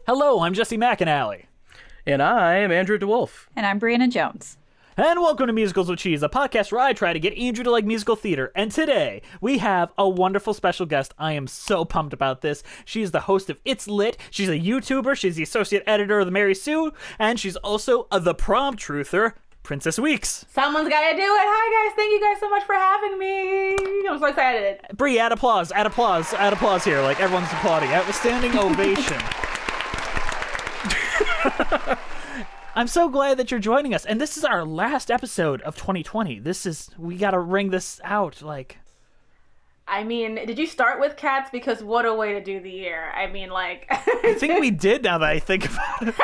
Hello, I'm Jesse McAnally. And I'm Andrew DeWolf. And I'm Brianna Jones. And welcome to Musicals with Cheese, a podcast where I try to get Andrew to like musical theater. And today, we have a wonderful special guest. I am so pumped about this. She's the host of It's Lit. She's a YouTuber. She's the associate editor of The Mary Sue. And she's also the prom truther, Princess Weeks. Someone's got to do it. Hi, guys. Thank you guys so much for having me. I'm so excited. Brie, add applause here. Like, everyone's applauding. Outstanding ovation. I'm so glad that you're joining us. And this is our last episode of 2020. We got to ring this out. Like, I mean, did you start with cats? Because what a way to do the year. I mean, like... I think we did, now that I think about it.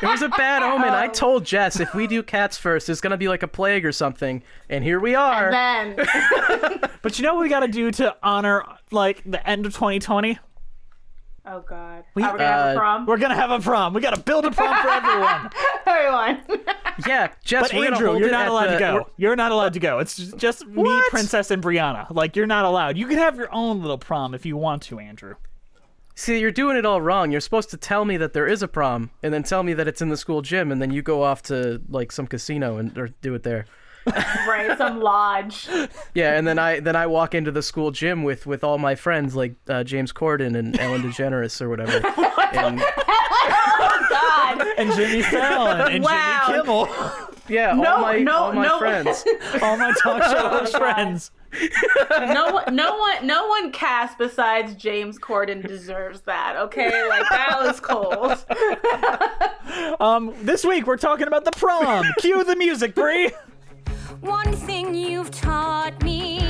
It was a bad omen. I told Jess, if we do cats first, it's going to be like a plague or something. And here we are. And then... But you know what we got to do to honor, like, the end of 2020? Oh, God. We're going to have a prom? We're going to have a prom. We got to build a prom for everyone. Everyone. Yeah, Jess, but Andrew, you're not allowed to go. You're not allowed to go. It's just me, What? Princess, and Brianna. Like, you're not allowed. You can have your own little prom if you want to, Andrew. See, you're doing it all wrong. You're supposed to tell me that there is a prom, and then tell me that it's in the school gym, and then you go off to, like, some casino or do it there. Right, some lodge. Yeah, and then I walk into the school gym with all my friends, like James Corden and Ellen DeGeneres or whatever. And, Oh, God. And Jimmy Fallon. And Wow. Jimmy Kimmel. yeah, all my friends. All my talk show host friends. No one cast besides James Corden deserves that, okay? Like, that was cold. This week, we're talking about the prom. Cue the music, Brie. One thing you've taught me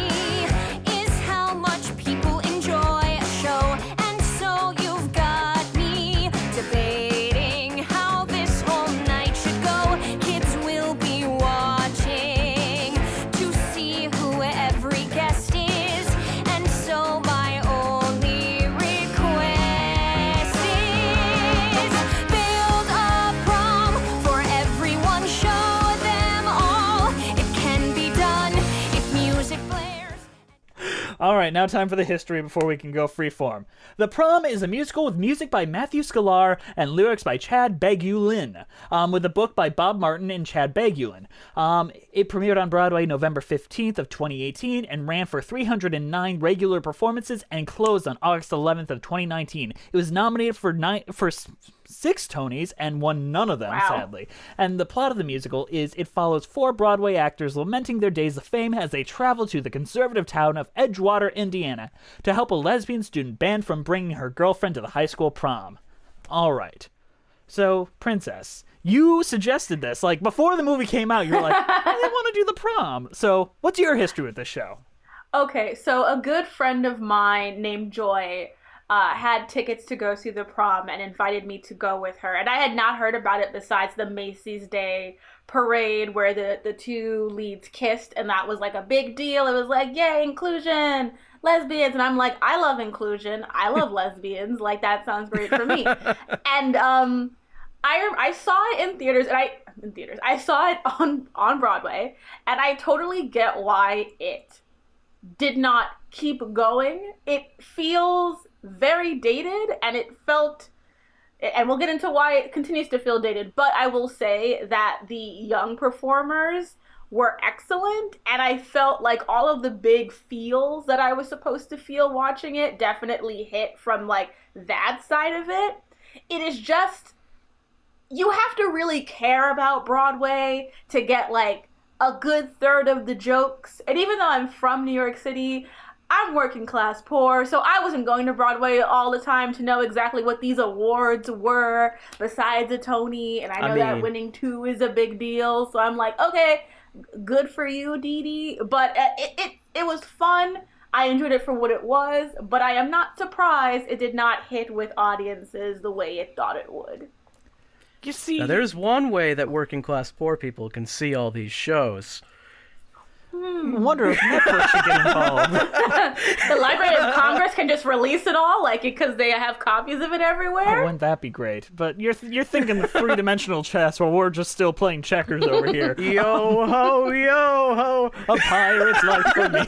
is how much people enjoy a show, and so you've got me debating how this whole night should go. Kids will be watching to see who every guest is, and so my only request is build a prom for everyone, show them all. It can be done if music blares. All right, now time for the history before we can go freeform. The Prom is a musical with music by Matthew Sklar and lyrics by Chad Begulin, with a book by Bob Martin and Chad Begulin. It premiered on Broadway November 15th of 2018 and ran for 309 regular performances and closed on August 11th of 2019. It was nominated for 6 Tonys and won none of them, Wow. sadly. And the plot of the musical is it follows 4 Broadway actors lamenting their days of fame as they travel to the conservative town of Edgewater, Indiana, to help a lesbian student banned from bringing her girlfriend to the high school prom. All right. So, Princess, you suggested this. Like, before the movie came out, you were like, I want to do the prom. So, what's your history with this show? Okay, so a good friend of mine named Joy had tickets to go see the prom and invited me to go with her. And I had not heard about it besides the Macy's Day parade where the 2 leads kissed, and that was like a big deal. It was like, yay, inclusion, lesbians. And I'm like, I love inclusion. I love lesbians. Like, that sounds great for me. And I saw it in theaters, and I saw it on Broadway, and I totally get why it did not keep going. It feels very dated, and it felt, and we'll get into why it continues to feel dated, but I will say that the young performers were excellent, and I felt like all of the big feels that I was supposed to feel watching it definitely hit from, like, that side of it. It is just, you have to really care about Broadway to get, like, a good third of the jokes. And even though I'm from New York City, I'm working class poor, so I wasn't going to Broadway all the time to know exactly what these awards were besides a Tony, and I know that winning 2 is a big deal, so I'm like, okay, good for you, Dee Dee, but it was fun. I enjoyed it for what it was, but I am not surprised it did not hit with audiences the way it thought it would. You see, Now, there's one way that working class poor people can see all these shows. I wonder if Netflix should get involved. The Library of Congress can just release it all, like, because they have copies of it everywhere. Oh, wouldn't that be great? But you're thinking the 3-dimensional chess while we're just still playing checkers over here. Yo ho, yo ho. A pirate's life for me.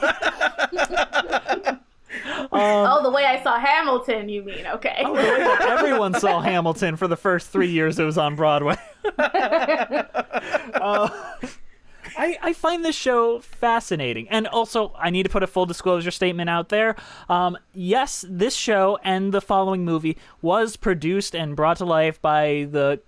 Oh, the way I saw Hamilton. Hamilton, you mean? Okay. Oh, the way that everyone saw Hamilton for the first 3 years it was on Broadway. I find this show fascinating. And also, I need to put a full disclosure statement out there. Yes, this show and the following movie was produced and brought to life by the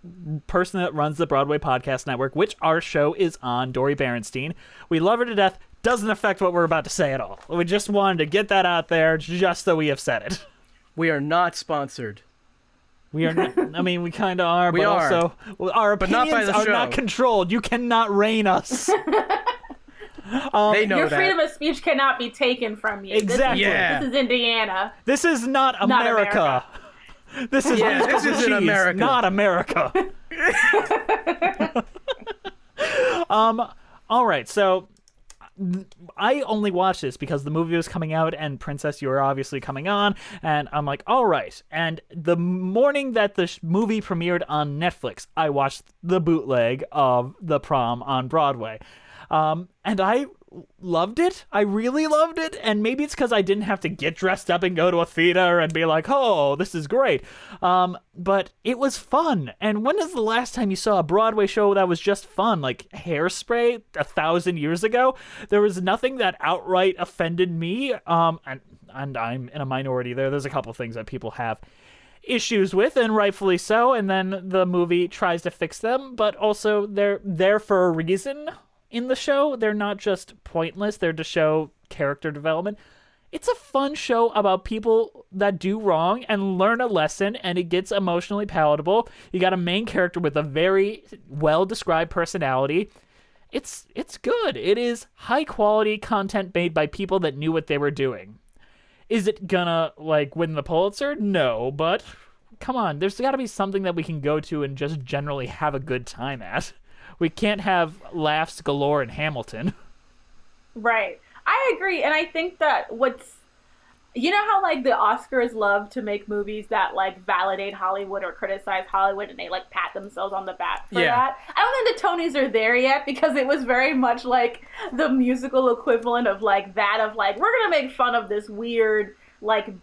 person that runs the Broadway Podcast Network, which our show is on, Dori Berenstein. We love her to death. Doesn't affect what we're about to say at all. We just wanted to get that out there just so we have said it. We are not sponsored. We are not, I mean, we kind of are, We but are. also our But not by opinions the are show. not controlled. You cannot reign us. They know Your that. freedom of speech cannot be taken from you. Exactly. Yeah. This is Indiana. This is not America. This is Yeah, this musical isn't cheese, America. not America. All right, so I only watched this because the movie was coming out and Princess, you were obviously coming on, and I'm like, all right. And the morning that the movie premiered on Netflix, I watched the bootleg of The Prom on Broadway. And I loved it. I really loved it. And maybe it's because I didn't have to get dressed up and go to a theater and be like, oh, this is great. But it was fun. And when is the last time you saw a Broadway show that was just fun? Like Hairspray 1,000 years ago? There was nothing that outright offended me. And I'm in a minority there. There's a couple things that people have issues with, and rightfully so. And then the movie tries to fix them. But also they're there for a reason. In the show, they're not just pointless, they're to show character development. It's a fun show about people that do wrong and learn a lesson, and it gets emotionally palatable. You got a main character with a very well-described personality. It's good. It is high-quality content made by people that knew what they were doing. Is it gonna, win the Pulitzer? No, but come on, there's gotta be something that we can go to and just generally have a good time at. We can't have laughs galore in Hamilton. Right. I agree. And I think that you know how the Oscars love to make movies that validate Hollywood or criticize Hollywood, and they pat themselves on the back for that? I don't think the Tonys are there yet, because it was very much the musical equivalent of that of we're going to make fun of this weird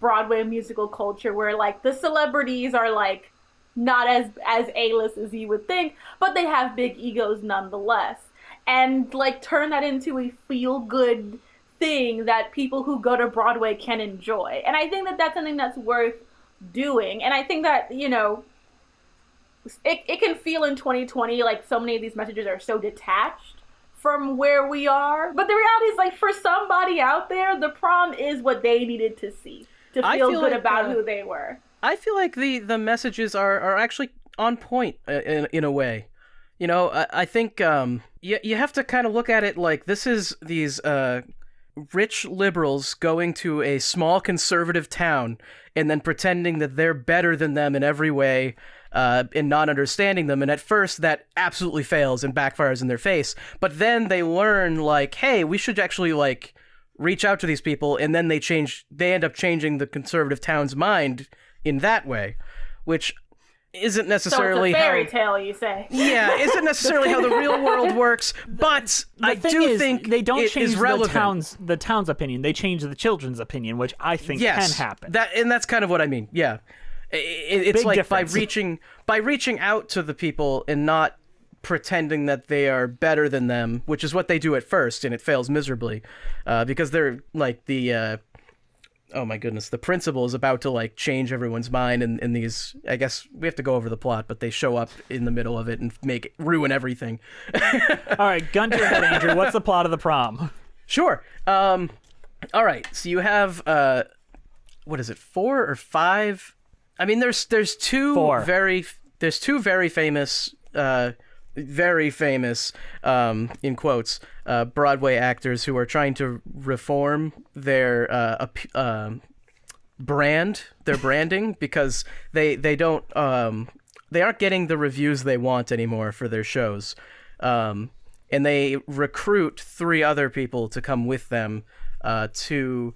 Broadway musical culture where the celebrities are not as A-list as you would think, but they have big egos nonetheless. And turn that into a feel-good thing that people who go to Broadway can enjoy. And I think that that's something that's worth doing. And I think that, it can feel in 2020 so many of these messages are so detached from where we are. But the reality is for somebody out there, The Prom is what they needed to see to feel good about who they were. I feel like the messages are actually on point in a way. I think you have to kind of look at it like this is these rich liberals going to a small conservative town and then pretending that they're better than them in every way and not understanding them. And at first that absolutely fails and backfires in their face. But then they learn hey, we should actually reach out to these people. And then they end up changing the conservative town's mind in that way, which isn't necessarily so it's a fairy tale, you say. Yeah, isn't necessarily how the real world works, but I do think they don't change relevant. the town's opinion. They change the children's opinion, which I think can happen. That's kind of what I mean. Yeah, it's Big difference. by reaching out to the people and not pretending that they are better than them, which is what they do at first, and it fails miserably, because they're oh my goodness, the principal is about to change everyone's mind, and these, I guess we have to go over the plot, but they show up in the middle of it and ruin everything. All right, gun to your head, Andrew. What's the plot of The Prom? Sure. All right. So you have what is it, 4 or 5? I mean, there's two 4. There's two very famous in quotes Broadway actors who are trying to reform their branding, because they aren't getting the reviews they want anymore for their shows, and they recruit 3 other people to come with them to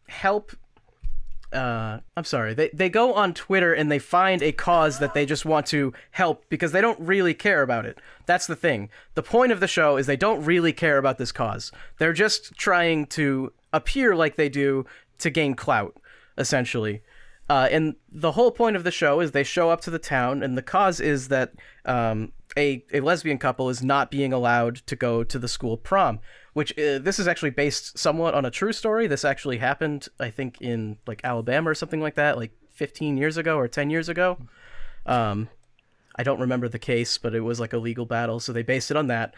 help. They go on Twitter and they find a cause that they just want to help because they don't really care about it. That's the thing. The point of the show is they don't really care about this cause. They're just trying to appear like they do to gain clout. essentially. And the whole point of the show is they show up to the town, and the cause is that a lesbian couple is not being allowed to go to the school prom, which this is actually based somewhat on a true story. This actually happened, I think, in like Alabama or something like that, like 15 years ago or 10 years ago. I don't remember the case, but it was like a legal battle, so they based it on that.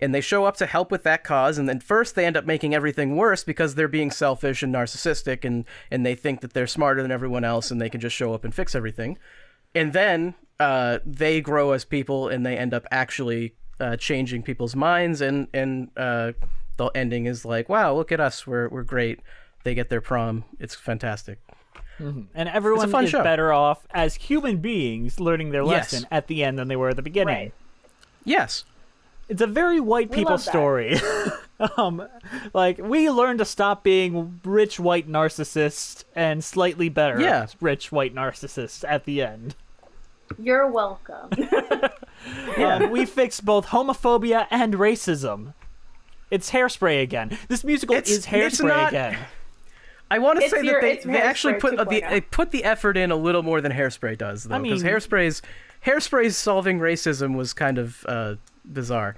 And they show up to help with that cause, and then first they end up making everything worse because they're being selfish and narcissistic, and they think that they're smarter than everyone else and they can just show up and fix everything. And then they grow as people, and they end up actually changing people's minds, and the ending is like, wow, look at us, we're great. They get their prom. It's fantastic. Mm-hmm. And everyone is better off as human beings learning their lesson at the end than they were at the beginning. Right. Yes. It's a very white people story. Like, we learn to stop being rich white narcissists and slightly better rich white narcissists at the end. You're welcome. We fixed both homophobia and racism. It's Hairspray again. This musical is Hairspray again. I want to say that they actually put the effort in a little more than Hairspray does, though, because Hairspray solving racism was kind of bizarre.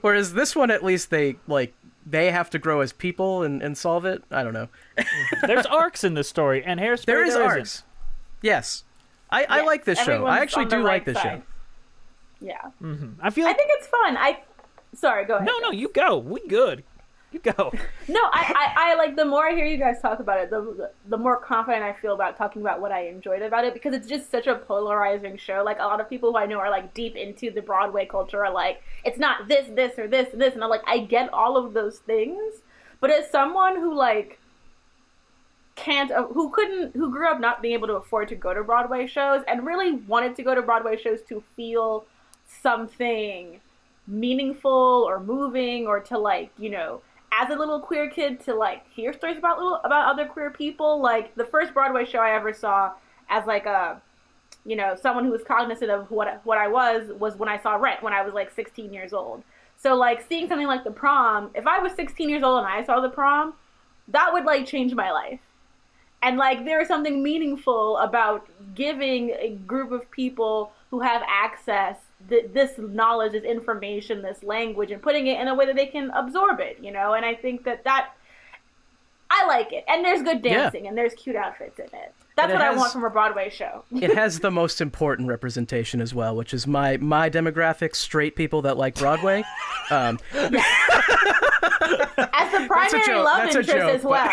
Whereas this one, at least they have to grow as people and solve it. I don't know. There's arcs in this story, and Hairspray there arcs. Isn't. Yes. I like this show. I actually do like this show. Yeah. Mm-hmm. I think it's fun. Sorry, go ahead. No, you go. We good. You go. No, I like, the more I hear you guys talk about it, the more confident I feel about talking about what I enjoyed about it, because it's just such a polarizing show. Like, a lot of people who I know are like deep into the Broadway culture are like, it's not this, or this, and this, and I'm like, I get all of those things, but as someone who like who grew up not being able to afford to go to Broadway shows and really wanted to go to Broadway shows to feel something meaningful or moving, or to, like, you know, as a little queer kid, to like hear stories about other queer people. Like, the first Broadway show I ever saw as like a, you know, someone who was cognizant of what I was when I saw Rent when I was like 16 years old. So like, seeing something like the Prom, if I was 16 years old and I saw the Prom, that would like change my life. And like, there is something meaningful about giving a group of people who have access this knowledge, this information, this language, and putting it in a way that they can absorb it, you know? And I think that I like it. And there's good dancing, and there's cute outfits in it. That's what I want from a Broadway show. It has the most important representation as well, which is my demographic, straight people that like Broadway. As the primary love interest as well.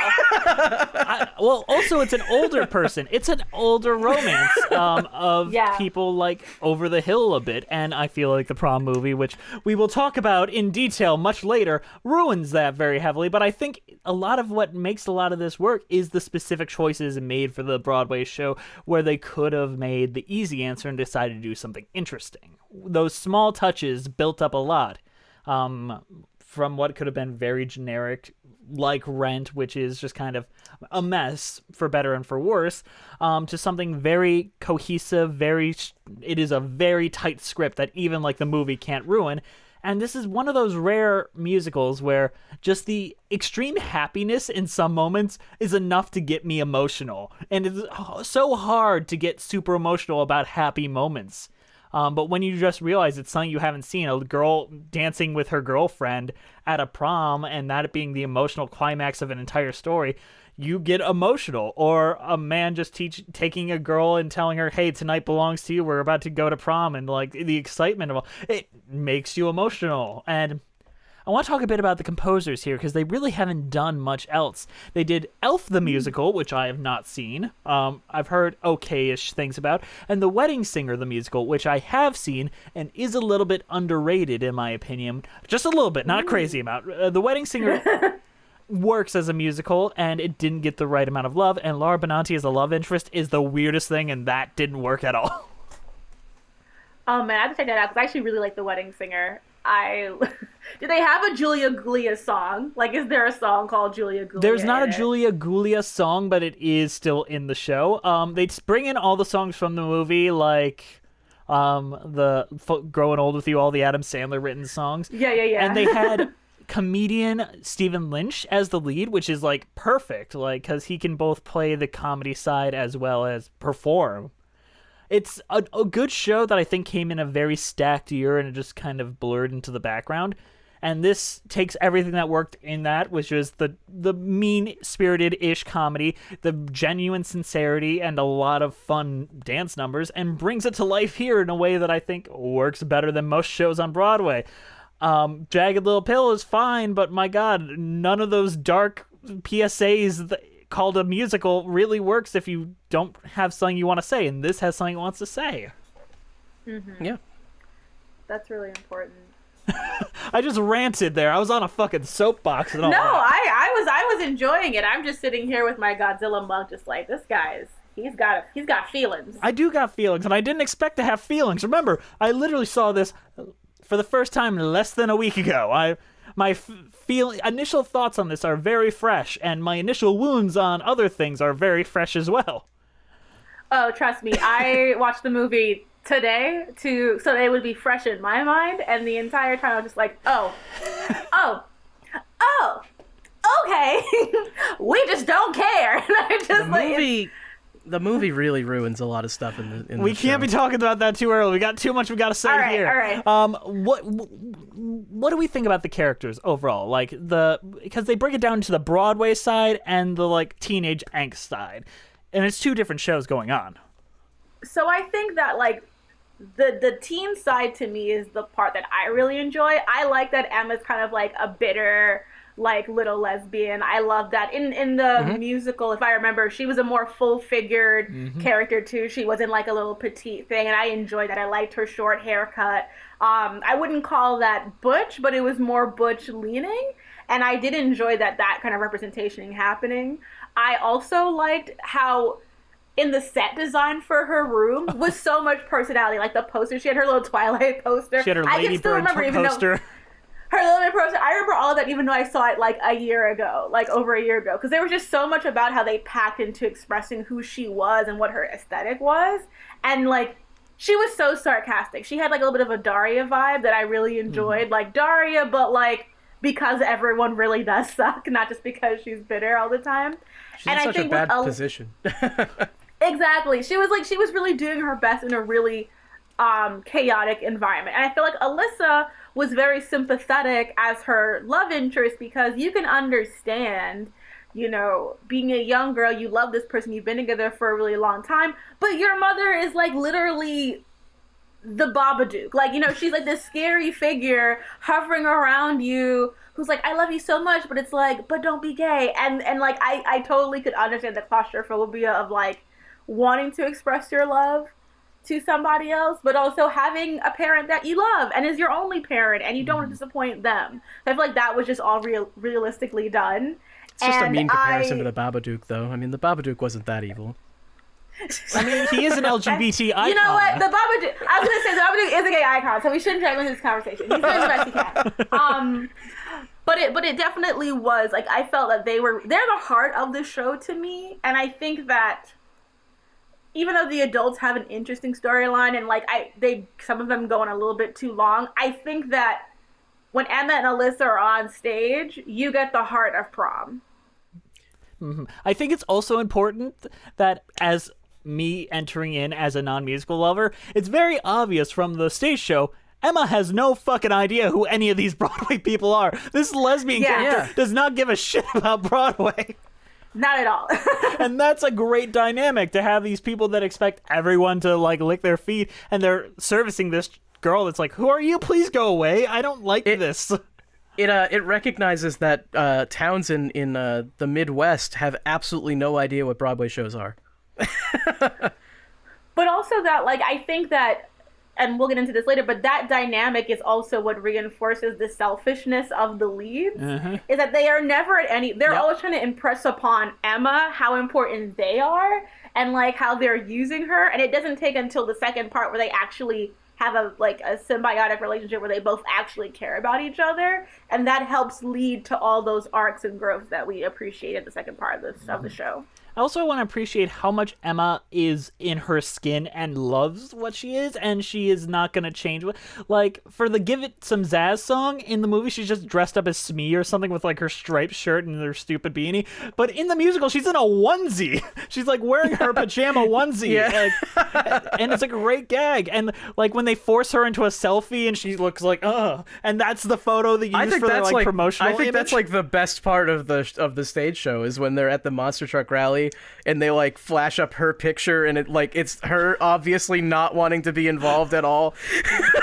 Well, also, it's an older person. It's an older romance of people like over the hill a bit. And I feel like the Prom movie, which we will talk about in detail much later, ruins that very heavily. But I think a lot of what makes a lot of this work is the specific choices made for the Broadway show, where they could have made the easy answer and decided to do something interesting. Those small touches built up a lot. From what could have been very generic, like Rent, which is just kind of a mess, for better and for worse, to something very cohesive, it is a very tight script that even like the movie can't ruin. And this is one of those rare musicals where just the extreme happiness in some moments is enough to get me emotional. And it's so hard to get super emotional about happy moments. But when you just realize it's something you haven't seen, a girl dancing with her girlfriend at a prom, and that being the emotional climax of an entire story, you get emotional. Or a man just taking a girl and telling her, hey, tonight belongs to you, we're about to go to prom, and like the excitement of it makes you emotional. And I want to talk a bit about the composers here, because they really haven't done much else. They did Elf the Musical, which I have not seen. I've heard okay-ish things about. And The Wedding Singer the Musical, which I have seen and is a little bit underrated in my opinion. Just a little bit, not a crazy amount. The Wedding Singer works as a musical, and it didn't get the right amount of love. And Laura Benanti as a love interest is the weirdest thing, and that didn't work at all. Oh man, I have to check that out, because I actually really like The Wedding Singer. Do they have a Julia Gulia song? Like, is there a song called Julia Gulia? There's not a Julia Gulia song, but it is still in the show. They bring in all the songs from the movie, like the Growing Old With You, all the Adam Sandler written songs. Yeah. And they had comedian Stephen Lynch as the lead, which is like perfect, like because he can both play the comedy side as well as perform. It's a good show that I think came in a very stacked year and it just kind of blurred into the background. And this takes everything that worked in that, which is the mean-spirited-ish comedy, the genuine sincerity, and a lot of fun dance numbers, and brings it to life here in a way that I think works better than most shows on Broadway. Jagged Little Pill is fine, but my God, none of those dark PSAs called a musical really works if you don't have something you want to say, and this has something it wants to say. Mm-hmm. Yeah. That's really important. I just ranted there. I was on a fucking soapbox and all No, that. I was enjoying it. I'm just sitting here with my Godzilla mug, just like, this guy's he's got feelings. I do got feelings, and I didn't expect to have feelings. Remember, I literally saw this for the first time less than a week ago. My initial thoughts on this are very fresh, and my initial wounds on other things are very fresh as well. Oh, trust me, I watched the movie today so they would be fresh in my mind, and the entire time I was just like, oh, okay, we just don't care. And I just the movie really ruins a lot of stuff in the We can't be talking about that too early. We got too much we got to say here. All right. What do we think about the characters overall? Like because they break it down to the Broadway side and the like teenage angst side, and it's two different shows going on. So I think that like the teen side to me is the part that I really enjoy. I like that Emma's kind of like a bitter, like little lesbian. I love that in the musical. If I remember, she was a more full-figured character too. She wasn't like a little petite thing, and I enjoyed that. I liked her short haircut. I wouldn't call that butch, but it was more butch leaning, and I did enjoy that kind of representation happening. I also liked how in the set design for her room was so much personality. Like the poster, she had her little Twilight poster. She had her Lady Bird poster. Her Little Bit Poster. I remember all of that, even though I saw it like over a year ago, because there was just so much about how they packed into expressing who she was and what her aesthetic was, and like she was so sarcastic. She had like a little bit of a Daria vibe that I really enjoyed, like Daria, but like because everyone really does suck, not just because she's bitter all the time. She's in such a bad position. Exactly. She was really doing her best in a really chaotic environment. And I feel like Alyssa was very sympathetic as her love interest, because you can understand, you know, being a young girl, you love this person, you've been together for a really long time, but your mother is like literally the Babadook. Like, you know, she's like this scary figure hovering around you who's like, I love you so much, but it's like, but don't be gay. And like, I totally could understand the claustrophobia of like wanting to express your love to somebody else, but also having a parent that you love and is your only parent and you don't want to disappoint them. I feel like that was just all realistically done. It's just a mean comparison to the Babadook, though. I mean, the Babadook wasn't that evil. I mean, he is an LGBT icon. You know what? The Babadook, I was going to say, the Babadook is a gay icon, so we shouldn't drag into this conversation. He's doing the best he can. But it definitely was, like, I felt that they're the heart of the show to me, and I think that even though the adults have an interesting storyline and like some of them go on a little bit too long, I think that when Emma and Alyssa are on stage, you get the heart of Prom. Mm-hmm. I think it's also important that as me entering in as a non-musical lover, it's very obvious from the stage show, Emma has no fucking idea who any of these Broadway people are. This lesbian character does not give a shit about Broadway. Not at all. And that's a great dynamic to have these people that expect everyone to like lick their feet, and they're servicing this girl that's like, who are you? Please go away. I don't like this. It recognizes that towns in the Midwest have absolutely no idea what Broadway shows are. But also that, like, I think that, and we'll get into this later, but that dynamic is also what reinforces the selfishness of the leads, is that they are never they're always trying to impress upon Emma how important they are and like how they're using her, and it doesn't take until the second part where they actually have a symbiotic relationship where they both actually care about each other, and that helps lead to all those arcs and growth that we appreciate at the second part of the show. Also, I want to appreciate how much Emma is in her skin and loves what she is, and she is not going to change. Like, for the Give It Some Zazz song, in the movie, she's just dressed up as Smee or something with, like, her striped shirt and her stupid beanie. But in the musical, she's in a onesie. She's, like, wearing her pajama onesie. Yeah. And it's a great gag. And, like, when they force her into a selfie and she looks like, and that's the photo they use for their, like, promotional I think that's, image. like, the best part of the stage show is when they're at the monster truck rally and they like flash up her picture and it's her obviously not wanting to be involved at all.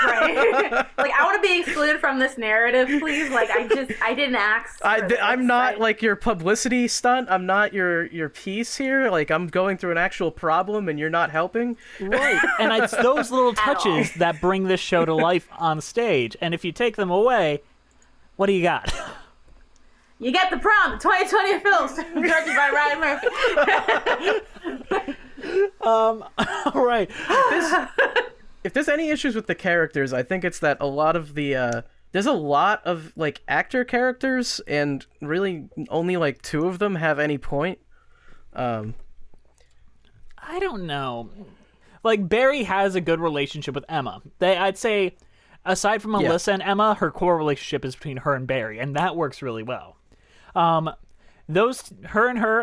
Right. Like, I want to be excluded from this narrative, please. Like, I didn't ask. I'm not like your publicity stunt. I'm not your piece here. Like, I'm going through an actual problem and you're not helping. Right. And it's those little touches that bring this show to life on stage. And if you take them away, what do you got? You get The Prom, the 2020 film, directed by Ryan Murphy. All right. If there's any issues with the characters, I think it's that a lot of the there's a lot of like actor characters, and really only like 2 of them have any point. I don't know. Like, Barry has a good relationship with Emma. I'd say, aside from Melissa and Emma, her core relationship is between her and Barry, and that works really well. Her,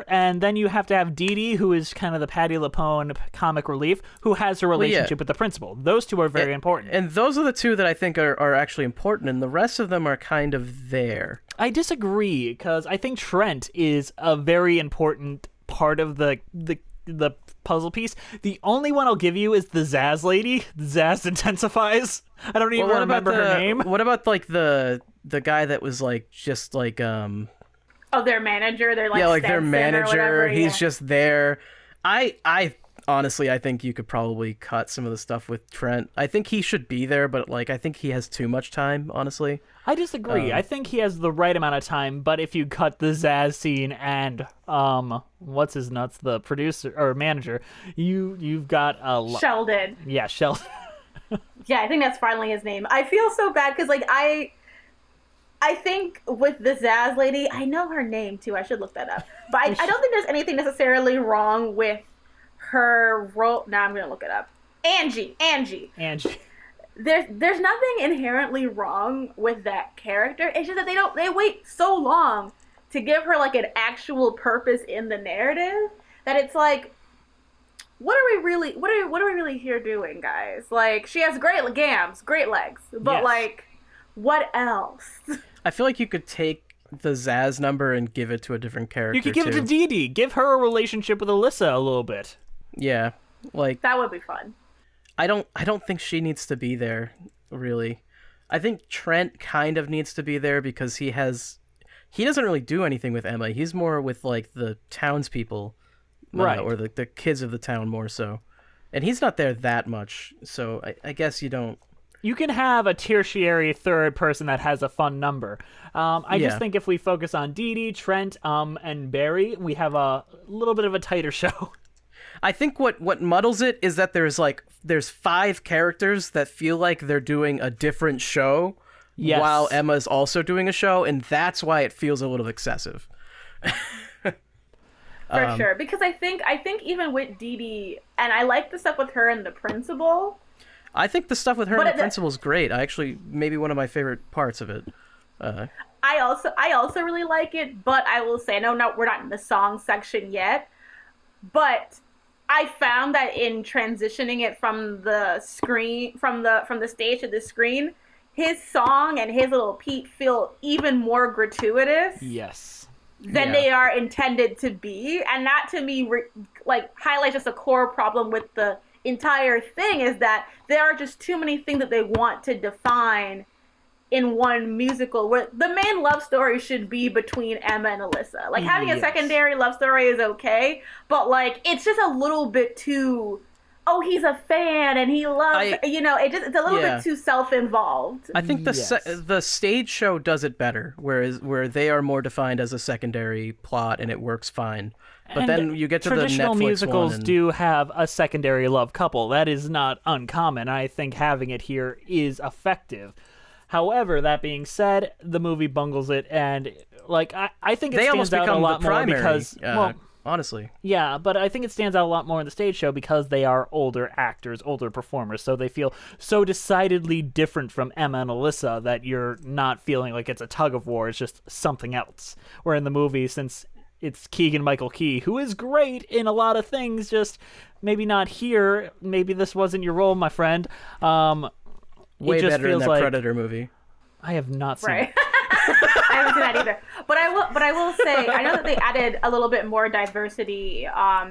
and then you have to have Dee Dee, who is kind of the Patti LuPone comic relief, who has a relationship with the principal. Those 2 are very important. And those are the 2 that I think are actually important, and the rest of them are kind of there. I disagree, because I think Trent is a very important part of the puzzle piece. The only one I'll give you is the Zazz lady. Zazz intensifies. I don't even remember her name. What about like the guy that was like just like their manager. They're like, yeah, like their manager. Whatever, he's just there. I honestly, I think you could probably cut some of the stuff with Trent. I think he should be there, but like I think he has too much time, honestly. I disagree. I think he has the right amount of time, but if you cut the Zazz scene and what's his nuts, the producer or manager, you've got a Sheldon. Yeah, Sheldon. Yeah, I think that's finally his name. I feel so bad because like I think with the Zazz lady, I know her name too. I should look that up. But I don't think there's anything necessarily wrong with her role. Now I'm gonna look it up. Angie. There's nothing inherently wrong with that character. It's just that they wait so long to give her like an actual purpose in the narrative that it's like, what are we really here doing, guys? Like, she has great legs, but yes. like, what else? I feel like you could take the Zazz number and give it to a different character. You could give it to Dee Dee. Give her a relationship with Alyssa a little bit. Yeah, like that would be fun. I don't think she needs to be there, really. I think Trent kind of needs to be there because he doesn't really do anything with Emma. He's more with like the townspeople, right? Or the kids of the town more so, and he's not there that much. So I guess you don't. You can have a tertiary third person that has a fun number. I just think if we focus on Dee Dee, Trent, and Barry, we have a little bit of a tighter show. I think what muddles it is that there's 5 characters that feel like they're doing a different show while Emma's also doing a show, and that's why it feels a little excessive. For sure, because I think even with Dee Dee, and I like the stuff with her and the principal. I think the stuff with her and the principal is great. I actually, maybe one of my favorite parts of it. I also really like it, but I will say, no, we're not in the song section yet. But I found that in transitioning it from the screen, from the stage to the screen, his song and his little Pete feel even more gratuitous. Yes. Than they are intended to be, and that to me highlights just a core problem with the entire thing, is that there are just too many things that they want to define in one musical, where the main love story should be between Emma and Alyssa. Like, having a secondary love story is okay, but like, it's just a little bit too, he's a fan and he loves, it's a little bit too self-involved. I think the stage show does it better, where they are more defined as a secondary plot and it works fine. But then you get to the Netflix traditional musicals do have a secondary love couple. That is not uncommon. I think having it here is effective. However, that being said, the movie bungles it, and like I think it stands out a lot more because honestly. Yeah, but I think it stands out a lot more in the stage show because they are older actors, older performers, so they feel so decidedly different from Emma and Alyssa that you're not feeling like it's a tug of war, it's just something else. Where in the movie, since it's Keegan-Michael Key, who is great in a lot of things, just maybe not here, maybe this wasn't your role, my friend. Way better in that like, Predator movie. I have not seen it. I haven't seen that either. But I will say, I know that they added a little bit more diversity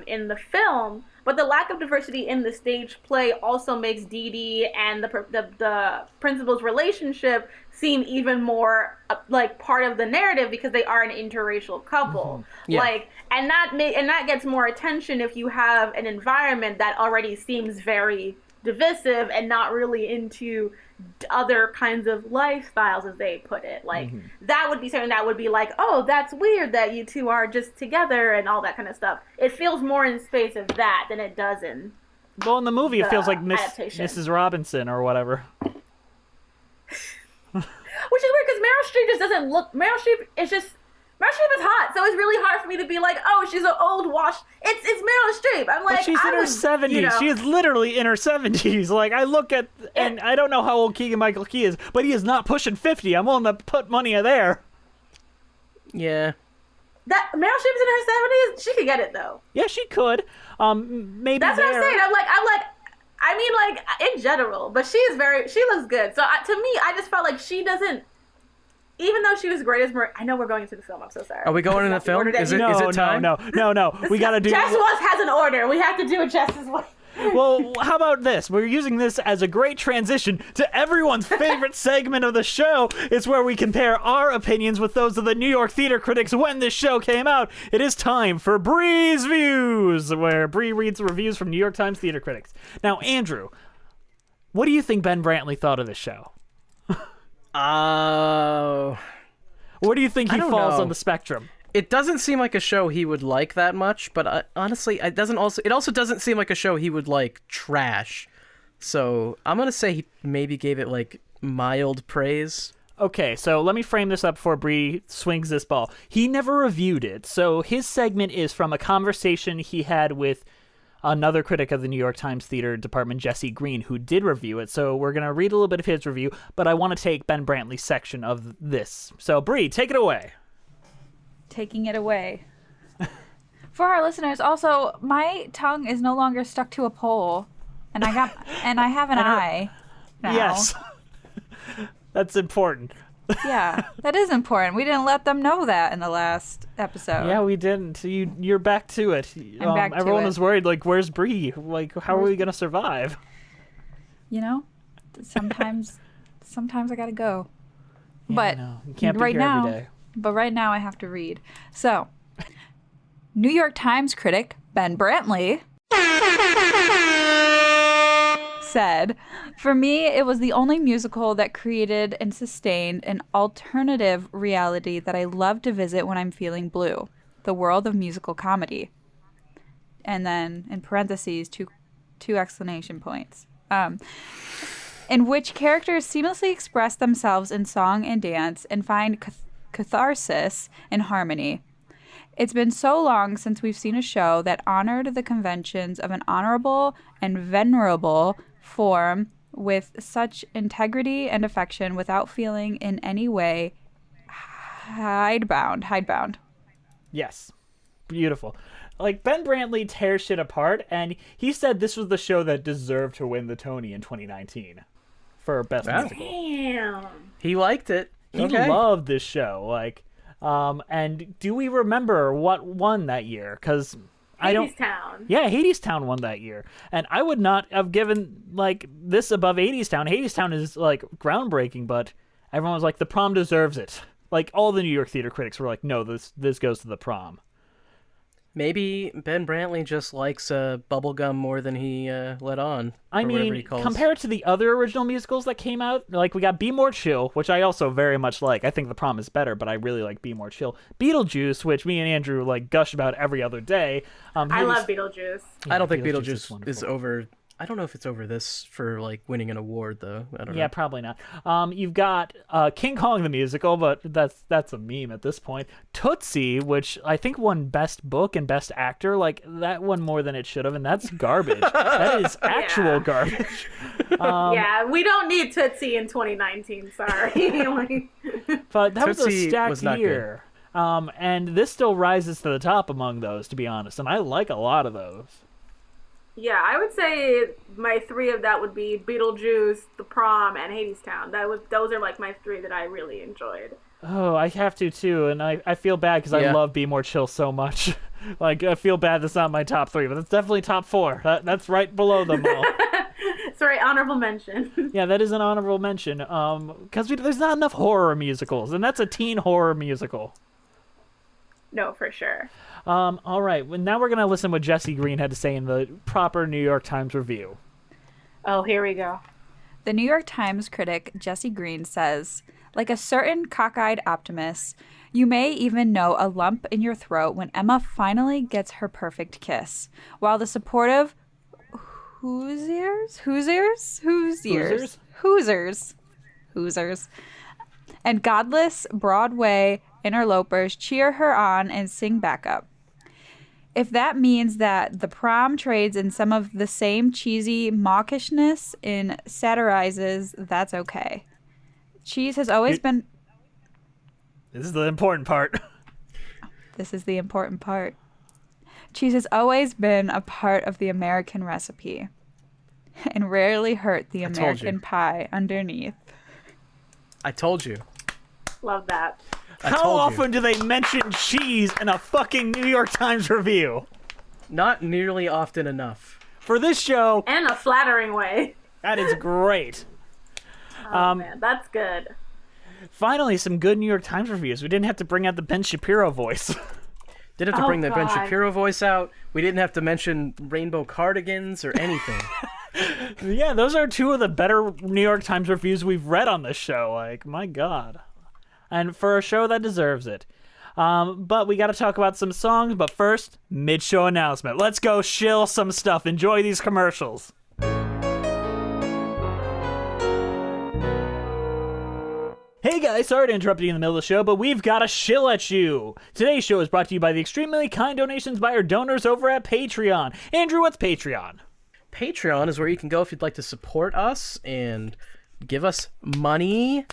in the film, but the lack of diversity in the stage play also makes Dee Dee and the principal's relationship seem even more like part of the narrative because they are an interracial couple. Yeah. Like, and that gets more attention if you have an environment that already seems very divisive and not really into other kinds of lifestyles, as they put it. Like, that would be something that would be like, oh, that's weird that you two are just together and all that kind of stuff. It feels more in space of that than it does in Well, in the movie, it feels like adaptation. Mrs. Robinson or whatever. Which is weird because Meryl Streep just doesn't look. Meryl Streep is hot, so it's really hard for me to be like, oh, she's an old washed. It's Meryl Streep. I'm like, But she's in her 70s. You know. She is literally in her 70s. Like, I look at, and I don't know how old Keegan-Michael Key is, but he is not pushing 50. I'm willing to put money there. Yeah. That Meryl Streep's in her 70s. She could get it though. Yeah, she could. Maybe That's there. what I'm saying. I mean, like in general, but she looks good. So to me, I just felt like she doesn't. Even though she was great as I know we're going into the film. I'm so sorry. Are we going in the film? Is it time? No. We got to do. Jess has an order. We have to do it Jess's way. Well, how about this? We're using this as a great transition to everyone's favorite segment of the show. It's where we compare our opinions with those of the New York theater critics when this show came out. It is time for Bree's Views, where Bree reads reviews from New York Times theater critics. Now, Andrew, what do you think Ben Brantley thought of this show? Oh. Where do you think he falls know. on the spectrum? It doesn't seem like a show he would like that much, but honestly, it also doesn't seem like a show he would like trash. So I'm gonna say he maybe gave it like mild praise. Okay, so let me frame this up before Bree swings this ball. He never reviewed it, so his segment is from a conversation he had with another critic of the New York Times theater department, Jesse Green, who did review it. So we're going to read a little bit of his review, but I want to take Ben Brantley's section of this. So Bree, take it away. Taking it away. For our listeners, also, my tongue is no longer stuck to a pole, and I have an eye now. Yes. That's important. Yeah, that is important. We didn't let them know that in the last episode. Yeah, we didn't. You're back to it. I'm back to everyone it. was worried, like, where's Bree? Like, how are we going to survive? You know, sometimes I gotta go. Yeah, But no, you can't be right here now, every day. But right now I have to read. So, New York Times critic Ben Brantley said, "For me, it was the only musical that created and sustained an alternative reality that I love to visit when I'm feeling blue, the world of musical comedy." And then, in parentheses, two exclamation points. In which characters seamlessly express themselves in song and dance and find catharsis and harmony. It's been so long since we've seen a show that honored the conventions of an honorable and venerable form with such integrity and affection without feeling in any way hidebound. Yes. Beautiful. Like, Ben Brantley tears shit apart, and he said this was the show that deserved to win the Tony in 2019 for Best Musical. Damn. He liked it. He Okay. loved this show. Like, and do we remember what won that year? Because I don't. Hadestown. Yeah, Hadestown won that year, and I would not have given like this above Hadestown. Hadestown is like groundbreaking, but everyone was like, The Prom deserves it. Like, all the New York theater critics were like, no, this goes to The Prom. Maybe Ben Brantley just likes bubblegum more than he let on. I or whatever he mean, calls. compared to the other original musicals that came out, like, we got Be More Chill, which I also very much like. I think The Prom is better, but I really like Be More Chill. Beetlejuice, which me and Andrew like gush about every other day. I love Beetlejuice. I don't think Beetlejuice is Beetlejuice wonderful. is over. I don't know if it's over this for like winning an award though. I don't know. Yeah, probably not. You've got King Kong the musical, but that's a meme at this point. Tootsie, which I think won Best Book and Best Actor, like that won more than it should have, and that's garbage. That is actual garbage. Yeah, we don't need Tootsie in 2019. Sorry. But that was a Tootsie stacked was not year. And this still rises to the top among those, to be honest, and I like a lot of those. Yeah, I would say my three of that would be Beetlejuice, The Prom, and Hadestown. Those are like my three that I really enjoyed. Oh, I have to too, and I feel bad because I love Be More Chill so much. Like, I feel bad that's not my top three, but it's definitely top four. That's right below them all. Sorry, honorable mention. Yeah, that is an honorable mention. Because there's not enough horror musicals, and that's a teen horror musical. No, for sure. All right, well, now we're going to listen what Jesse Green had to say in the proper New York Times review. Oh, here we go. The New York Times critic Jesse Green says, like a certain cockeyed optimist, you may even know a lump in your throat when Emma finally gets her perfect kiss, while the supportive Hoosiers, and godless Broadway interlopers cheer her on and sing backup. If that means that the prom trades in some of the same cheesy mawkishness in satirizes, that's okay. Cheese has always been... This is the important part. This is the important part. Cheese has always been a part of the American recipe and rarely hurt the American pie underneath. I told you. Love that. How often do they mention cheese in a fucking New York Times review? Not nearly often enough. For this show... In a flattering way. That is great. Oh, man, that's good. Finally, some good New York Times reviews. We didn't have to bring out the Ben Shapiro voice. Didn't have to bring the Ben God. Shapiro voice out. We didn't have to mention rainbow cardigans or anything. Yeah, those are two of the better New York Times reviews we've read on this show. Like, my God. And for a show that deserves it. But we got to talk about some songs. But first, mid-show announcement. Let's go shill some stuff. Enjoy these commercials. Hey guys, sorry to interrupt you in the middle of the show, but we've got a shill at you. Today's show is brought to you by the extremely kind donations by our donors over at Patreon. Andrew, what's Patreon? Patreon is where you can go if you'd like to support us and give us money.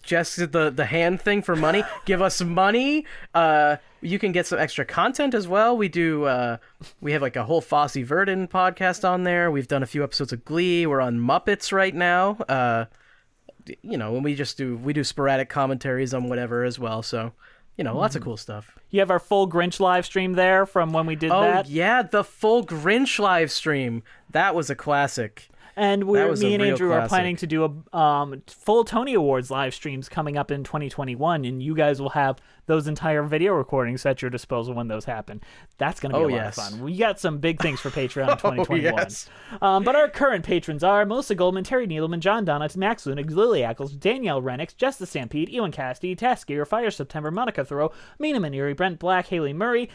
Jess did the hand thing for money. Give us money. You can get some extra content as well. We do. We have like a whole Fosse Verdon podcast on there. We've done a few episodes of Glee. We're on Muppets right now. And we do sporadic commentaries on whatever as well. So, lots of cool stuff. You have our full Grinch live stream there from when we did that. Oh yeah, the full Grinch live stream. That was a classic. And me and Andrew are planning to do a full Tony Awards live streams coming up in 2021, and you guys will have those entire video recordings at your disposal when those happen. That's going to be a lot of fun. We got some big things for Patreon in 2021. Yes. But our current patrons are Melissa Goldman, Terry Needleman, John Donnett, Max Lunig, Lily Eccles, Danielle Renix, Jess the Stampede, Ewan Cassidy, Taskier, Fire September, Monica Thoreau, Mina Maniri, Brent Black, Haley Murray,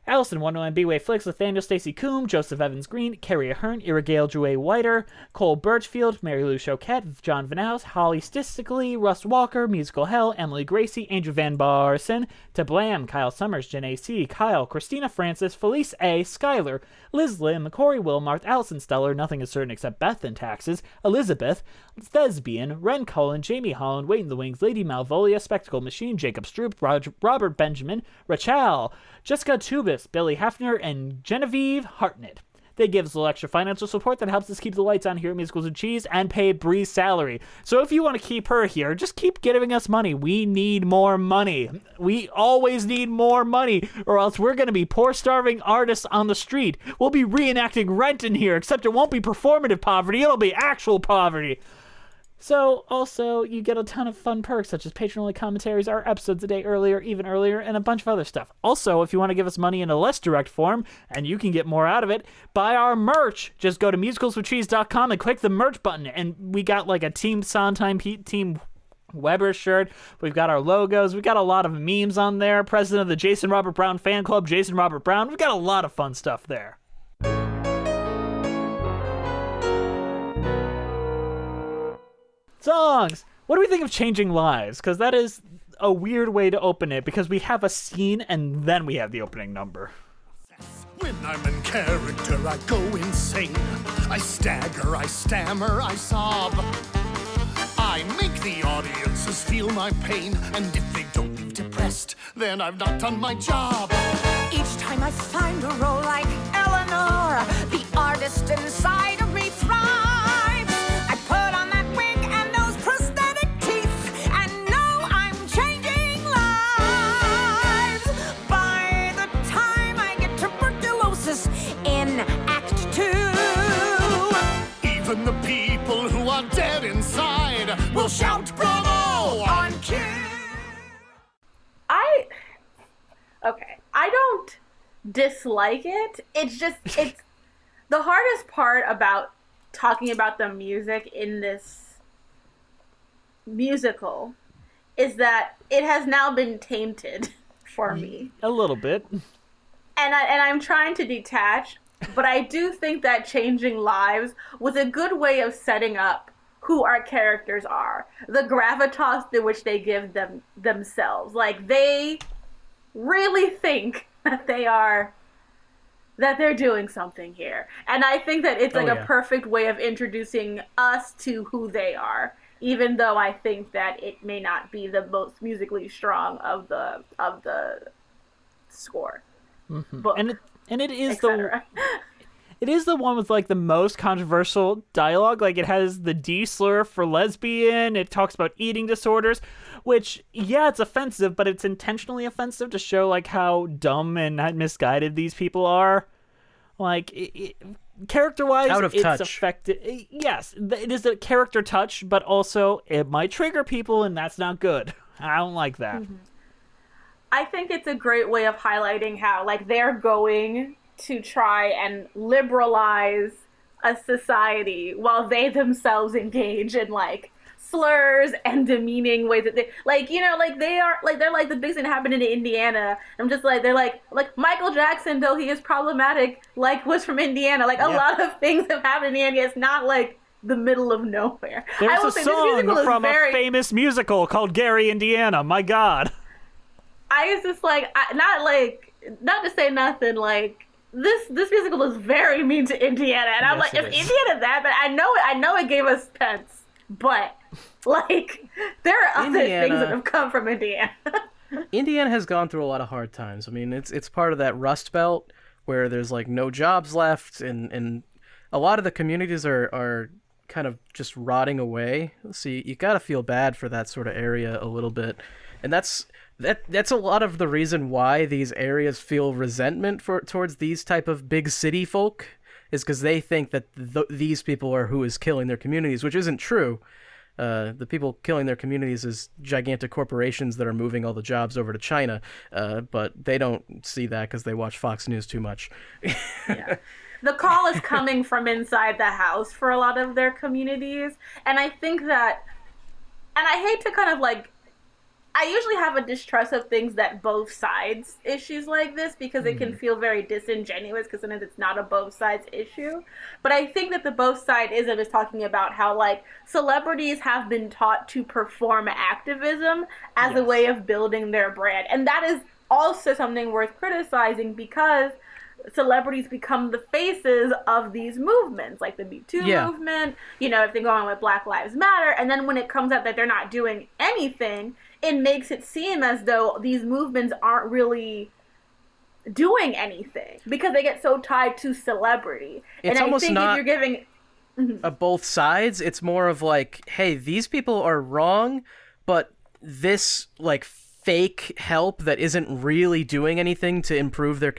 Allison Wonderland, B-Way Flicks, Nathaniel, Stacey Coombe, Joseph Evans Green, Carrie Ahern, Irigale Jouet Whiter, Cole Birchfield, Mary Lou Choquette, John Vanhouse, Holly Stistically, Russ Walker, Musical Hell, Emily Gracie, Andrew Van Barson, To Blam, Kyle Summers, Janae C., Kyle, Christina Francis, Felice A., Skylar, Liz Lim, Corey Wilmarth, Allison Steller, Nothing is Certain Except Beth and Taxes, Elizabeth, Thespian, Ren Cullen, Jamie Holland, Wait in the Wings, Lady Malvolia, Spectacle Machine, Jacob Stroop, Robert Benjamin, Rachel, Jessica Tubis, Billy Hefner, and Genevieve Hartnett. They give us a little extra financial support that helps us keep the lights on here at Musicals and Cheese and pay Bree's salary. So if you want to keep her here, just keep giving us money. We need more money. We always need more money, or else we're going to be poor, starving artists on the street. We'll be reenacting Rent in here, except it won't be performative poverty. It'll be actual poverty. So, also, you get a ton of fun perks, such as patron-only commentaries, our episodes a day earlier, even earlier, and a bunch of other stuff. Also, if you want to give us money in a less direct form, and you can get more out of it, buy our merch. Just go to musicalswithcheese.com and click the merch button, and we got like a Team Sondheim, Team Weber shirt. We've got our logos. We've got a lot of memes on there. President of the Jason Robert Brown fan club, Jason Robert Brown. We've got a lot of fun stuff there. Songs! What do we think of Changing Lives? Because that is a weird way to open it, because we have a scene and then we have the opening number. When I'm in character, I go insane. I stagger, I stammer, I sob. I make the audiences feel my pain, and if they don't leave depressed, then I've not done my job. Each time I find a role like Eleanor, the artist inside of me thrives. I put on that wig and those prosthetic teeth, and know I'm changing lives. By the time I get tuberculosis in Act 2, Even the people who are dead inside will shout bravo on cue. I don't dislike it. It's the hardest part about talking about the music in this musical is that it has now been tainted for me. A little bit. And I'm trying to detach, but I do think that Changing Lives was a good way of setting up who our characters are. The gravitas to which they give themselves. Like, they really think that they're doing something here. And I think that it's a perfect way of introducing us to who they are, even though I think that it may not be the most musically strong of the score. Mm-hmm. Book, and it is etc. It is the one with, like, the most controversial dialogue. Like, it has the D slur for lesbian. It talks about eating disorders, which, yeah, it's offensive, but it's intentionally offensive to show, like, how dumb and misguided these people are. Like, character-wise, Out of it's touch. effective. Yes, it is a character touch, but also it might trigger people, and that's not good. I don't like that. Mm-hmm. I think it's a great way of highlighting how, like, they're going to try and liberalize a society while they themselves engage in, like, slurs and demeaning ways that they, like, you know, like, they're like the big thing that happened in Indiana. I'm just like, they're like Michael Jackson, though he is problematic, like, was from Indiana. Like, a lot of things have happened in Indiana. It's not like the middle of nowhere. There's a song from a famous musical called Gary, Indiana. My God. I was just like, not to say nothing, like, this musical is very mean to Indiana, and I'm Yes, like, if it is. Indiana that, but I know it gave us Pence, but, like, there are other things that have come from Indiana. Indiana has gone through a lot of hard times. I mean, it's part of that Rust Belt where there's, like, no jobs left, and a lot of the communities are kind of just rotting away. So you gotta feel bad for that sort of area a little bit, and that's a lot of the reason why these areas feel resentment towards these type of big city folk, is because they think that these people are who is killing their communities, which isn't true. The people killing their communities is gigantic corporations that are moving all the jobs over to China, but they don't see that because they watch Fox News too much. Yeah. The call is coming from inside the house for a lot of their communities, and I think that, and I hate to kind of, like, I usually have a distrust of things that both sides issues like this, because it can feel very disingenuous, because sometimes it's not a both sides issue. But I think that the both side-ism is talking about how, like, celebrities have been taught to perform activism as a way of building their brand. And that is also something worth criticizing, because celebrities become the faces of these movements, like the Me Too movement, you know, everything going on with Black Lives Matter. And then when it comes out that they're not doing anything, it makes it seem as though these movements aren't really doing anything because they get so tied to celebrity. It's and almost I think not if you're giving both sides, it's more of like, hey, these people are wrong, but this, like, fake help that isn't really doing anything to improve their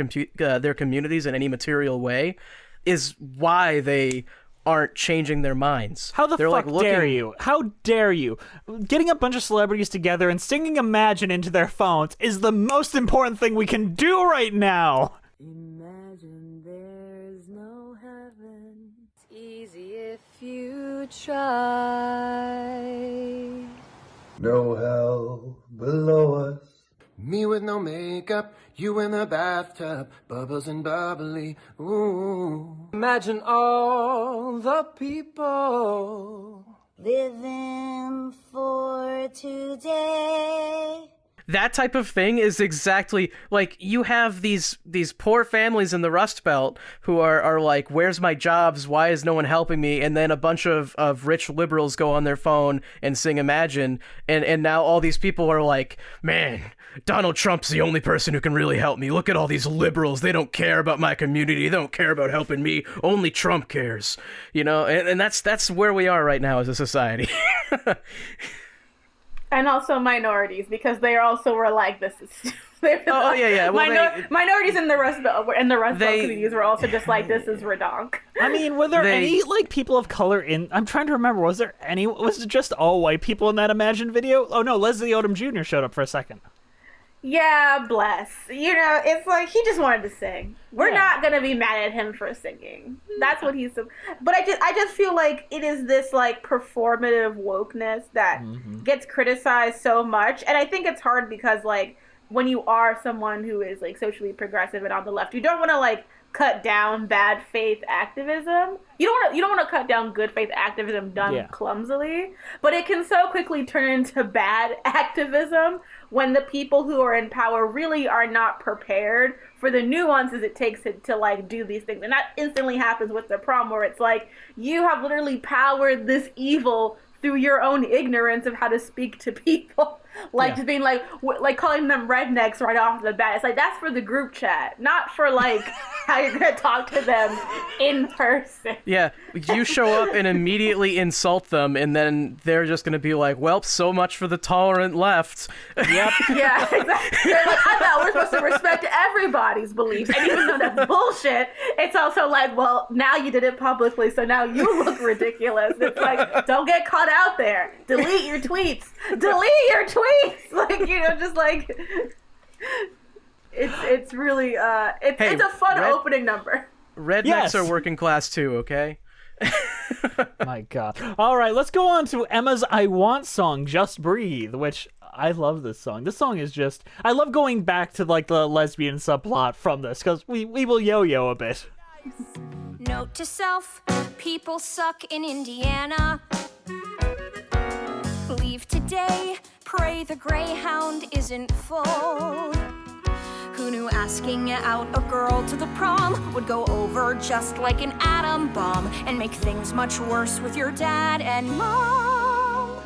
communities in any material way is why they aren't changing their minds. How the They're fuck like dare you? How dare you? Getting a bunch of celebrities together and singing Imagine into their phones is the most important thing we can do right now. Imagine there's no heaven. It's easy if you try. No hell below us. Me with no makeup, you in the bathtub, bubbles and bubbly, ooh. Imagine all the people living for today. That type of thing is exactly like you have these poor families in the Rust Belt who are like, where's my jobs? Why is no one helping me? And then a bunch of rich liberals go on their phone and sing Imagine. And now all these people are like, man, Donald Trump's the only person who can really help me. Look at all these liberals. They don't care about my community. They don't care about helping me. Only Trump cares. You know, and that's where we are right now as a society. And also minorities, because they also were like, this is... Oh, yeah. Well, minorities in the Rust Belt communities were also just like, this is redonk. I mean, were there any, like, people of color in... I'm trying to remember, was it just all white people in that Imagine video? Oh, no, Leslie Odom Jr. showed up for a second. Yeah, bless. You know, it's like, he just wanted to sing. We're not going to be mad at him for singing. That's what he's... But I just feel like it is this, like, performative wokeness that gets criticized so much. And I think it's hard because, like, when you are someone who is, like, socially progressive and on the left, you don't want to, like, cut down bad faith activism. You don't want to cut down good faith activism done clumsily, but it can so quickly turn into bad activism when the people who are in power really are not prepared for the nuances it takes to like do these things. And that instantly happens with the Prom, where it's like, you have literally powered this evil through your own ignorance of how to speak to people. Like, just being like calling them rednecks right off the bat. It's like, that's for the group chat, not for like how you're gonna talk to them in person. Yeah, you show up and immediately insult them, and then they're just gonna be like, well, so much for the tolerant left. Yep. Yeah, exactly. They're like, I thought we're supposed to respect everybody's beliefs. And even though that's bullshit, it's also like, well, now you did it publicly, so now you look ridiculous. It's like, don't get caught out there. Delete your tweets. Like, you know, just like, it's really it's a fun opening number. Rednecks are working class too, okay? My God. All right, let's go on to Emma's I Want song, Just Breathe, which I love this song. This song is just, I love going back to like the lesbian subplot from this, because we will yo-yo a bit. Note to self, people suck in Indiana. Leave today, pray the Greyhound isn't full. Who knew asking out a girl to the prom would go over just like an atom bomb and make things much worse with your dad and mom?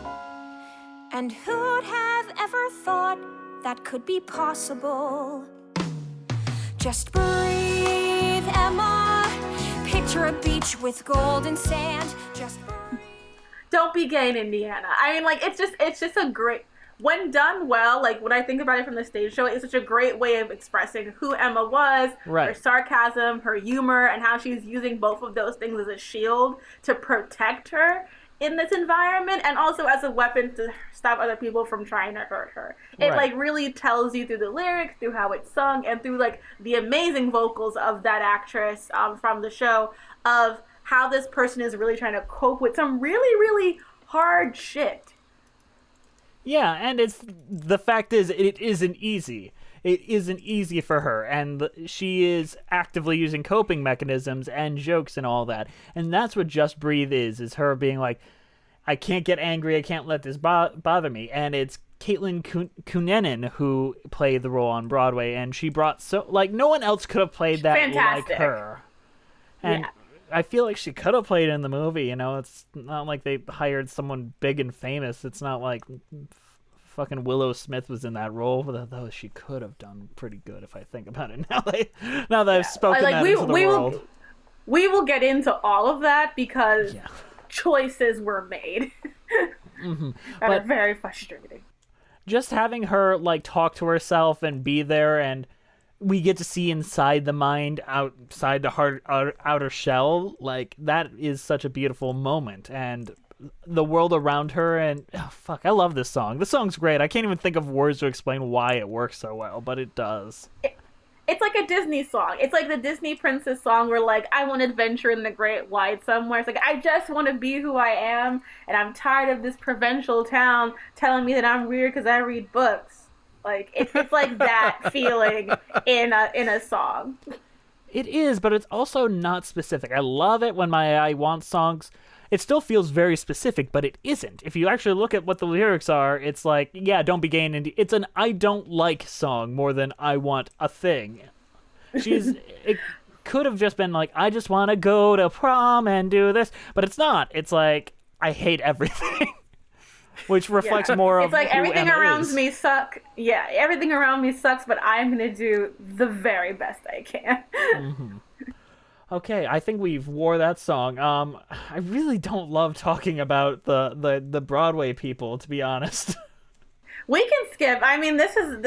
And who'd have ever thought that could be possible? Just breathe, Emma. Picture a beach with golden sand. Just breathe. Don't be gay in Indiana. I mean, like, it's just a great, when done well, like, when I think about it from the stage show, it's such a great way of expressing who Emma was, her sarcasm, her humor, and how she's using both of those things as a shield to protect her in this environment, and also as a weapon to stop other people from trying to hurt her. It, like, really tells you through the lyrics, through how it's sung, and through, like, the amazing vocals of that actress from the show, of how this person is really trying to cope with some really, really hard shit. Yeah, and the fact is, it isn't easy. It isn't easy for her, and she is actively using coping mechanisms and jokes and all that. And that's what Just Breathe is her being like, I can't get angry, I can't let this bother me. And it's Caitlin Cunanan who played the role on Broadway, and she brought no one else could have played that like her. And I feel like she could have played in the movie, you know? It's not like they hired someone big and famous. It's not like fucking Willow Smith was in that role, though she could have done pretty good if I think about it now that I've spoken that into the world. We will get into all of that because choices were made that are very frustrating. Just having her like talk to herself and be there, and we get to see inside the mind, outside the heart, outer shell. Like, that is such a beautiful moment, and the world around her. And I love this song. This song's great. I can't even think of words to explain why it works so well, but it does. It's like a Disney song. It's like the Disney princess song where, like, I want adventure in the great wide somewhere. It's like, I just want to be who I am, and I'm tired of this provincial town telling me that I'm weird because I read books. Like, it's like that feeling in a song. It is, but it's also not specific. I love it when my I Want songs, it still feels very specific, but it isn't. If you actually look at what the lyrics are, it's like, yeah, don't be gay and it's an I don't like song more than I want a thing. It could have just been like, I just want to go to prom and do this, but it's not. It's like, I hate everything. Which reflects more of it's like who everything Emma around is. me suck. Yeah, everything around me sucks, but I'm gonna do the very best I can. Mm-hmm. Okay, I think we've wore that song. I really don't love talking about the Broadway people, to be honest. We can skip. I mean, this is.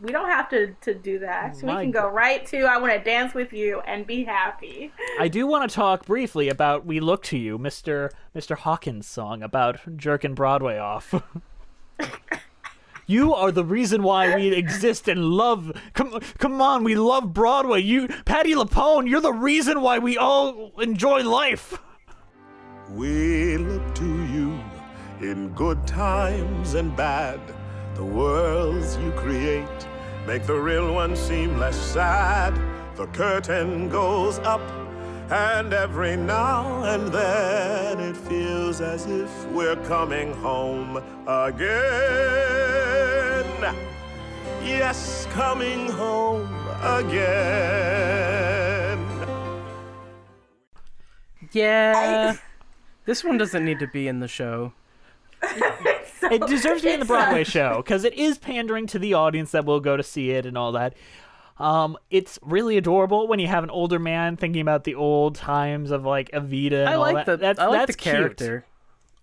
We don't have to do that. We can go right to I want to dance with you and be happy. I do want to talk briefly about "We Look to You," Mr. Hawkins' song about jerking Broadway off. You are the reason why we exist and love. Come on, we love Broadway. You, Patti LuPone, you're the reason why we all enjoy life. We look to you in good times and bad. The worlds you create make the real ones seem less sad. The curtain goes up, and every now and then it feels as if we're coming home again. Yes, coming home again. Yeah. This one doesn't need to be in the show. It deserves to be in the Broadway show, because it is pandering to the audience that will go to see it and all that. It's really adorable when you have an older man thinking about the old times of like Evita and all that. I like That's the character.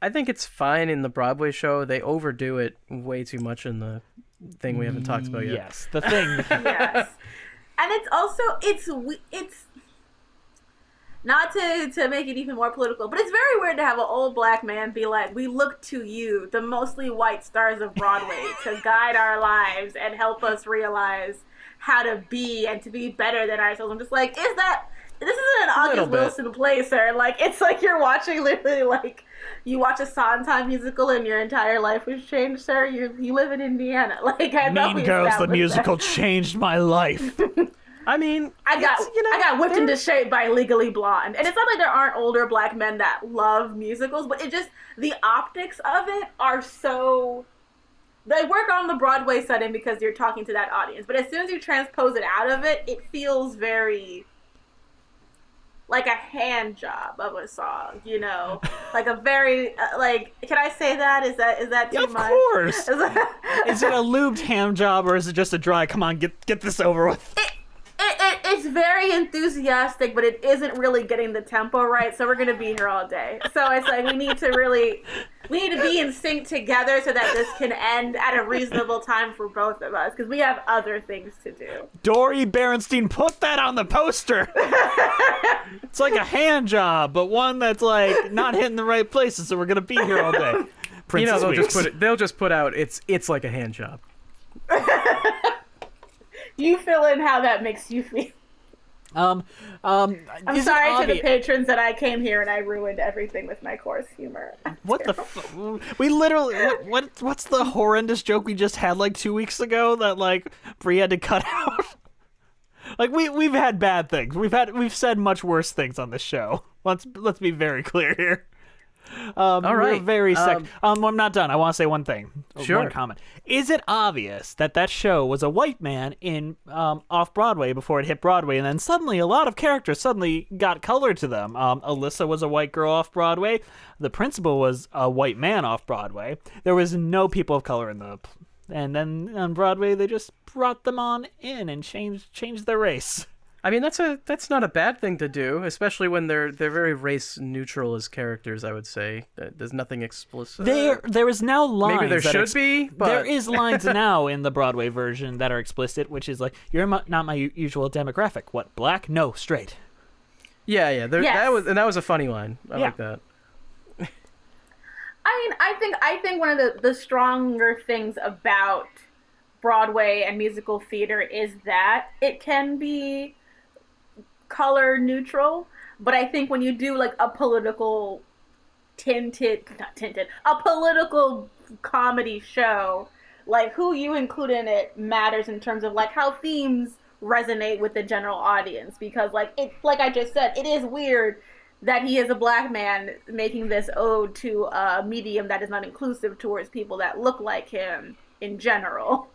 I think it's fine in the Broadway show. They overdo it way too much in the thing we haven't talked about yet. Yes, the thing. Yes. And it's also, it's not to make it even more political, but it's very weird to have an old black man be like, we look to you, the mostly white stars of Broadway, to guide our lives and help us realize how to be and to be better than ourselves. I'm just like, this isn't an August Wilson play, sir. Like, it's like you're watching literally like, you watch a Sondheim musical and your entire life was changed, sir. You live in Indiana. Like, I know Mean Girls, the musical, changed my life. I mean, I got whipped into shape by Legally Blonde. And it's not like there aren't older black men that love musicals, but it just, the optics of it are so, they work on the Broadway setting because you're talking to that audience. But as soon as you transpose it out of it, it feels very like a hand job of a song, you know? Like a very, like, can I say that? Is that too much? Of course. Is it a lubed hand job or is it just a dry, come on, get this over with? It's very enthusiastic, but it isn't really getting the tempo right, so we're going to be here all day. So it's like we need to be in sync together so that this can end at a reasonable time for both of us, because we have other things to do. Dory Berenstein, put that on the poster! It's like a hand job, but one that's like not hitting the right places, so we're going to be here all day. Princess they'll just put out, it's like a hand job. You fill in how that makes you feel. I'm sorry to the patrons that I came here and I ruined everything with my coarse humor. What we literally what's the horrendous joke we just had like 2 weeks ago that like Brie had to cut out? Like we've had bad things. We've said much worse things on this show. Let's be very clear here. All right. We're very sick. I'm not done. I want to say one thing. Sure. One comment. Is it obvious that show was a white man in off-Broadway before it hit Broadway, and then suddenly a lot of characters suddenly got color to them? Alyssa was a white girl off-Broadway. The principal was a white man off-Broadway. There was no people of color in the... And then on Broadway, they just brought them on in and changed their race. I mean, that's not a bad thing to do, especially when they're very race neutral as characters. I would say there's nothing explicit. There is now lines. Maybe there should be, but there is lines now in the Broadway version that are explicit, which is like, "You're not my usual demographic. What, black? No, straight." Yeah. Yes. That was a funny line. I like that. I mean, I think one of the stronger things about Broadway and musical theater is that it can be color neutral, but I think when you do like a political a political comedy show, like who you include in it matters in terms of like how themes resonate with the general audience, because like it, like I just said, it is weird that he is a black man making this ode to a medium that is not inclusive towards people that look like him in general.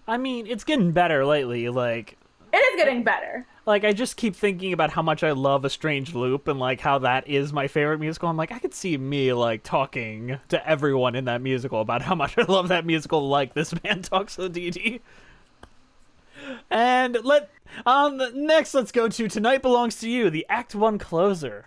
I mean, it's getting better lately, like... It is getting better. Like, I just keep thinking about how much I love A Strange Loop and, like, how that is my favorite musical. I'm like, I could see me, like, talking to everyone in that musical about how much I love that musical like this man talks to Dee Dee. And next, let's go to Tonight Belongs to You, the Act 1 closer.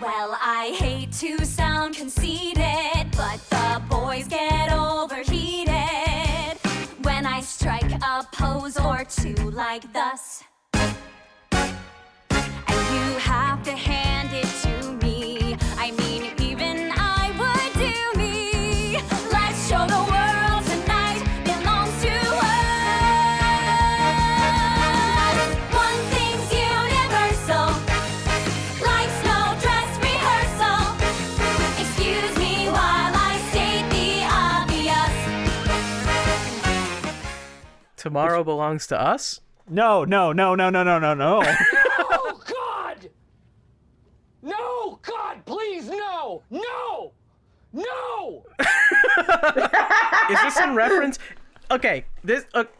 Well, I hate to sound conceited, but the boys get overheated when I strike a pose or two like thus. And you have to hand it to me. I mean, even I would do me. Let's show the world tonight belongs to us. One thing's universal. Life's no dress rehearsal. Excuse me while I state the obvious. Tomorrow Belongs to Us? No. Oh, God! No! God, please, no! No! No! Is this in reference? Okay,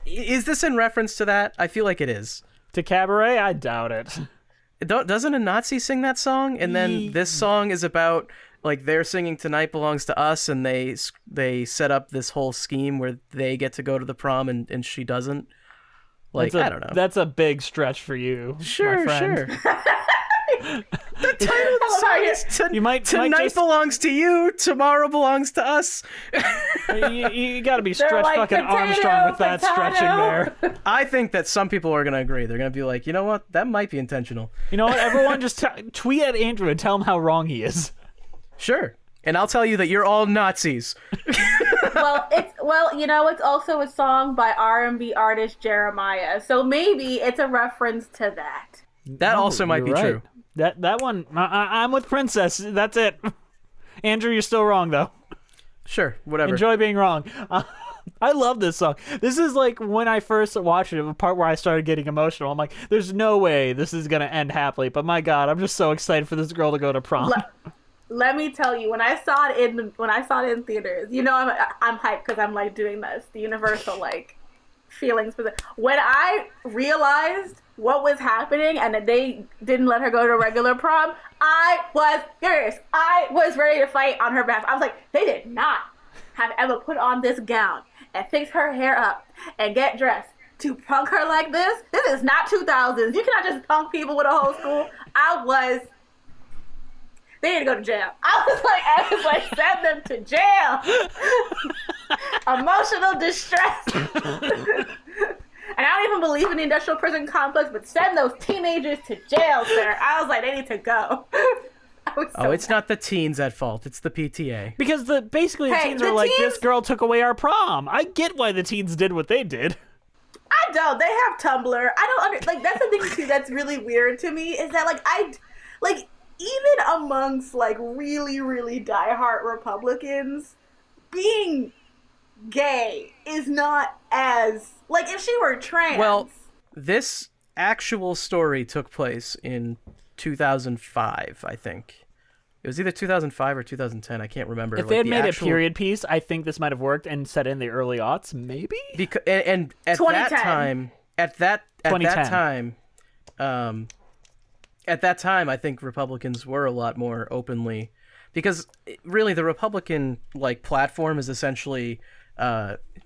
is this in reference to that? I feel like it is. To Cabaret? I doubt it. Doesn't a Nazi sing that song? And then this song is about, like, they're singing Tonight Belongs to Us, and they set up this whole scheme where they get to go to the prom and she doesn't. Like, I don't know. That's a big stretch for you, Sure, my friend. sure. The title of the song is Tonight Belongs to You, Tomorrow Belongs to Us. You gotta be They're stretched like, fucking potato, Armstrong with that potato. stretching there. I think that some people are going to agree. They're going to be like, you know what? That might be intentional. You know what? Everyone just tweet at Andrew and tell him how wrong he is. Sure. And I'll tell you that you're all Nazis. It's also a song by R&B artist Jeremiah. So maybe it's a reference to that. That also might be right. true. That one, I'm with Princess. That's it. Andrew, you're still wrong, though. Sure, whatever. Enjoy being wrong. I love this song. This is like when I first watched it, the part where I started getting emotional. I'm like, there's no way this is going to end happily. But my God, I'm just so excited for this girl to go to prom. Let me tell you, when I saw it in theaters, you know, I'm hyped because I'm like doing the Universal like feelings for the. When I realized what was happening and that they didn't let her go to regular prom, I was furious. I was ready to fight on her behalf. I was like, they did not have Emma put on this gown and fix her hair up and get dressed to punk her like this. This is not 2000s. You cannot just punk people with a whole school. They need to go to jail. I was like, send them to jail. Emotional distress. And I don't even believe in the industrial prison complex, but send those teenagers to jail, sir. I was like, they need to go. It's not the teens at fault. It's the PTA. Because basically the teens are like, this girl took away our prom. I get why the teens did what they did. I don't. They have Tumblr. I don't that's the thing too that's really weird to me is that even amongst like really, really diehard Republicans, being gay is not as like if she were trans. Well, this actual story took place in 2005, I think. It was either 2005 or 2010. I can't remember. If they had made a period piece, I think this might have worked and set in the early aughts, maybe. Because and at that time, at that time, I think Republicans were a lot more openly, because really the Republican like platform is essentially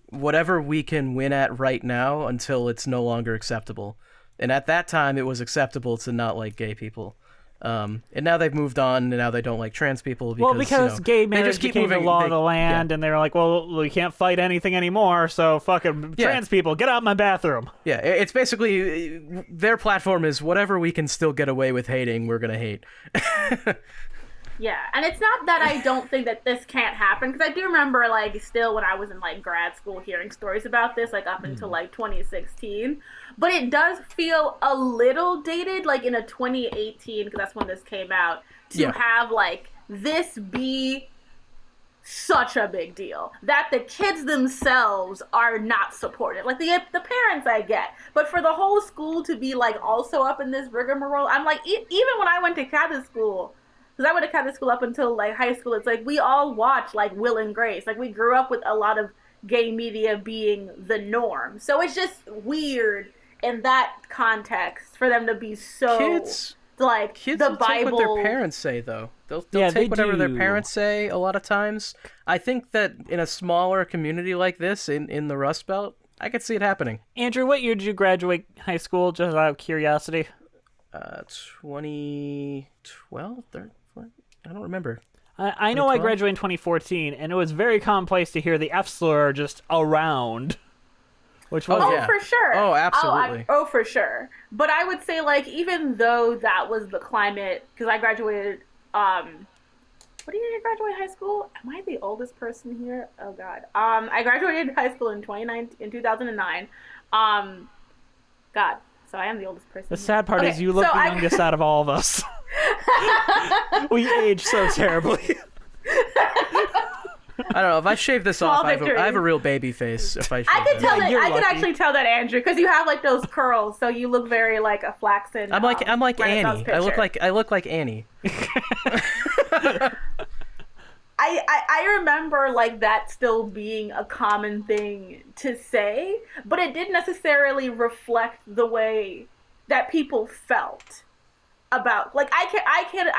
whatever we can win at right now until it's no longer acceptable. And at that time, it was acceptable to not like gay people. And now they've moved on, and now they don't like trans people because gay marriage became the law of the land, and they were like, well, we can't fight anything anymore, so fucking trans people, get out of my bathroom. Yeah, it's basically, their platform is whatever we can still get away with hating, we're gonna hate. Yeah, and it's not that I don't think that this can't happen, because I do remember, like, still when I was in, like, grad school hearing stories about this, like, up until, like, 2016. But it does feel a little dated, like, in a 2018, because that's when this came out, to have, like, this be such a big deal that the kids themselves are not supported. Like the parents I get, but for the whole school to be like also up in this rigmarole, I'm like, even when I went to Catholic school, because I went to Catholic school up until like high school, it's like we all watch like Will and Grace. Like we grew up with a lot of gay media being the norm. So it's just weird in that context for them to be so Kids the will Bible. take what their parents say, though. They'll Yeah, take they whatever their do. parents say a lot of times. I think that in a smaller community like this, in the Rust Belt, I could see it happening. Andrew, what year did you graduate high school, just out of curiosity? 2012? I don't remember. I know I 2012? graduated in 2014, and it was very commonplace to hear the F slur just around. Which was Oh, yeah. For sure. Oh, absolutely. Oh, for sure. But I would say, like, even though that was the climate, because I graduated, what year did I graduate high school? Am I the oldest person here? Oh, God. I graduated high school in 2009. God, so I am the oldest person the here. sad part is you look the youngest out of all of us. We age so terribly. I don't know. If I shave this off, I victory. have a real baby face. If I shave I can this. tell that. you're I can lucky. actually tell that, Andrew, because you have like those curls, so you look very like a flaxen. I'm like Renaissance Annie. picture. I look like Annie. I remember like that still being a common thing to say, but it didn't necessarily reflect the way that people felt about. Like I can't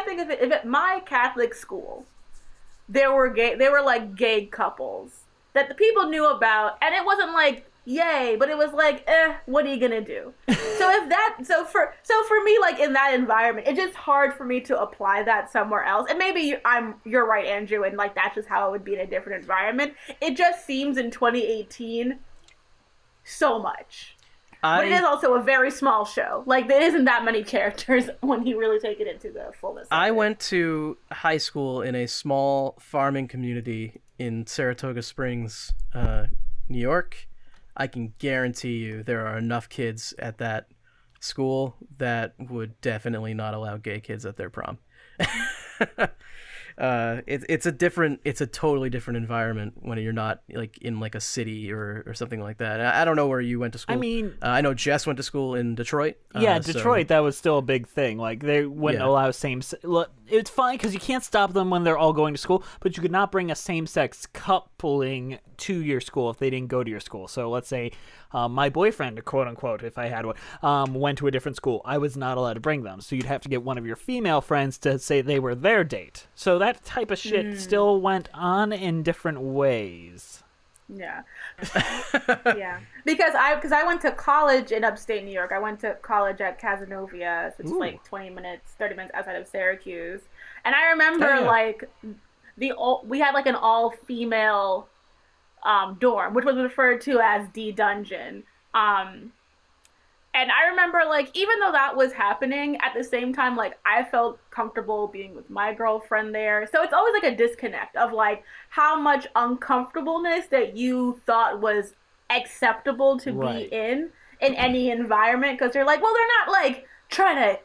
think of it. If at my Catholic school there were like gay couples that the people knew about, and it wasn't like yay, but it was like, what are you gonna do? So for me, like in that environment, it's just hard for me to apply that somewhere else. And maybe you're right, Andrew, and like that's just how it would be in a different environment. It just seems in 2018 so much. But it is also a very small show. Like, there isn't that many characters when you really take it into the fullness. I went to high school in a small farming community in Saratoga Springs, New York. I can guarantee you there are enough kids at that school that would definitely not allow gay kids at their prom. It's a totally different environment when you're not like in like a city or something like that. I don't know where you went to school. I mean, I know Jess went to school in Detroit. Yeah, Detroit, that was still a big thing. Like, they wouldn't allow it's fine because you can't stop them when they're all going to school, but you could not bring a same-sex coupling to your school if they didn't go to your school. So let's say my boyfriend, quote-unquote, if I had one, went to a different school. I was not allowed to bring them. So you'd have to get one of your female friends to say they were their date. So that type of shit still went on in different ways. Yeah. Yeah. Because I went to college in upstate New York. I went to college at Casanova, so it's like 30 minutes outside of Syracuse. And I remember like we had like an all-female dorm, which was referred to as D Dungeon. And I remember, like, even though that was happening, at the same time, like, I felt comfortable being with my girlfriend there. So it's always, like, a disconnect of, like, how much uncomfortableness that you thought was acceptable to be in any environment. Because they're like, well, they're not, like, trying to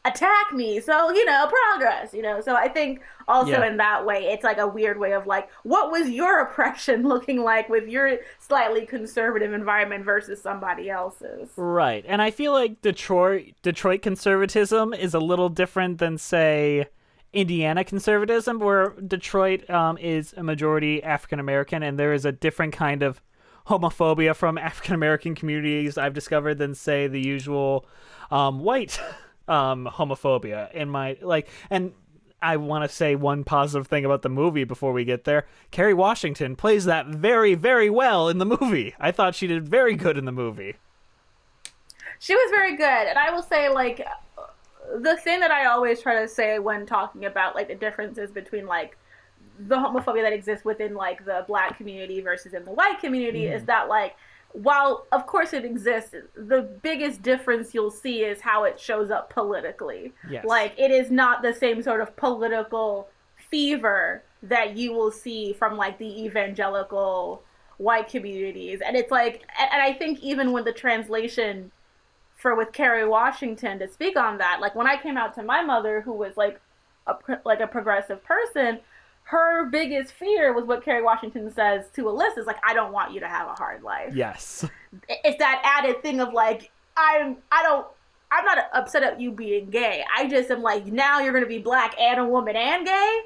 attack me. So, progress, So I think also in that way, it's, like, a weird way of, like, what was your oppression looking like with your slightly conservative environment versus somebody else's? Right. And I feel like Detroit conservatism is a little different than, say, Indiana conservatism, where Detroit is a majority African-American, and there is a different kind of homophobia from African-American communities I've discovered than, say, the usual white homophobia in my, like, and I want to say one positive thing about the movie before we get there. Kerry Washington plays that very, very well in the movie. I thought she did very good in the movie. She was very good. And I will say, like, the thing that I always try to say when talking about, like, the differences between, like, the homophobia that exists within, like, the Black community versus in the white community is that, like, while of course it exists, the biggest difference you'll see is how it shows up politically. Yes. Like, it is not the same sort of political fever that you will see from, like, the evangelical white communities. And it's like, and I think even when the translation with Kerry Washington, to speak on that, like, when I came out to my mother, who was, like, like a progressive person, her biggest fear was what Kerry Washington says to Alyssa, is like, I don't want you to have a hard life. Yes. It's that added thing of like, I'm not upset at you being gay. I just am like, now you're going to be black and a woman and gay?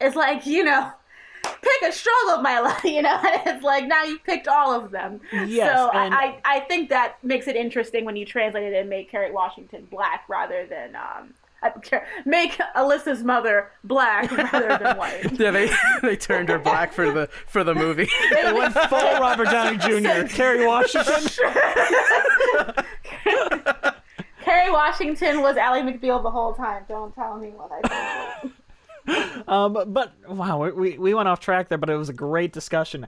It's like, you know, pick a struggle of my life, you know? And it's like, now you've picked all of them. Yes, so and I think that makes it interesting when you translate it and make Kerry Washington black rather than, make Alyssa's mother black rather than white. Yeah, they turned her black for the movie. They went full Robert Downey Jr. Kerry Washington. Kerry Washington was Ally McBeal the whole time. Don't tell me what I think. But wow, we went off track there, but it was a great discussion.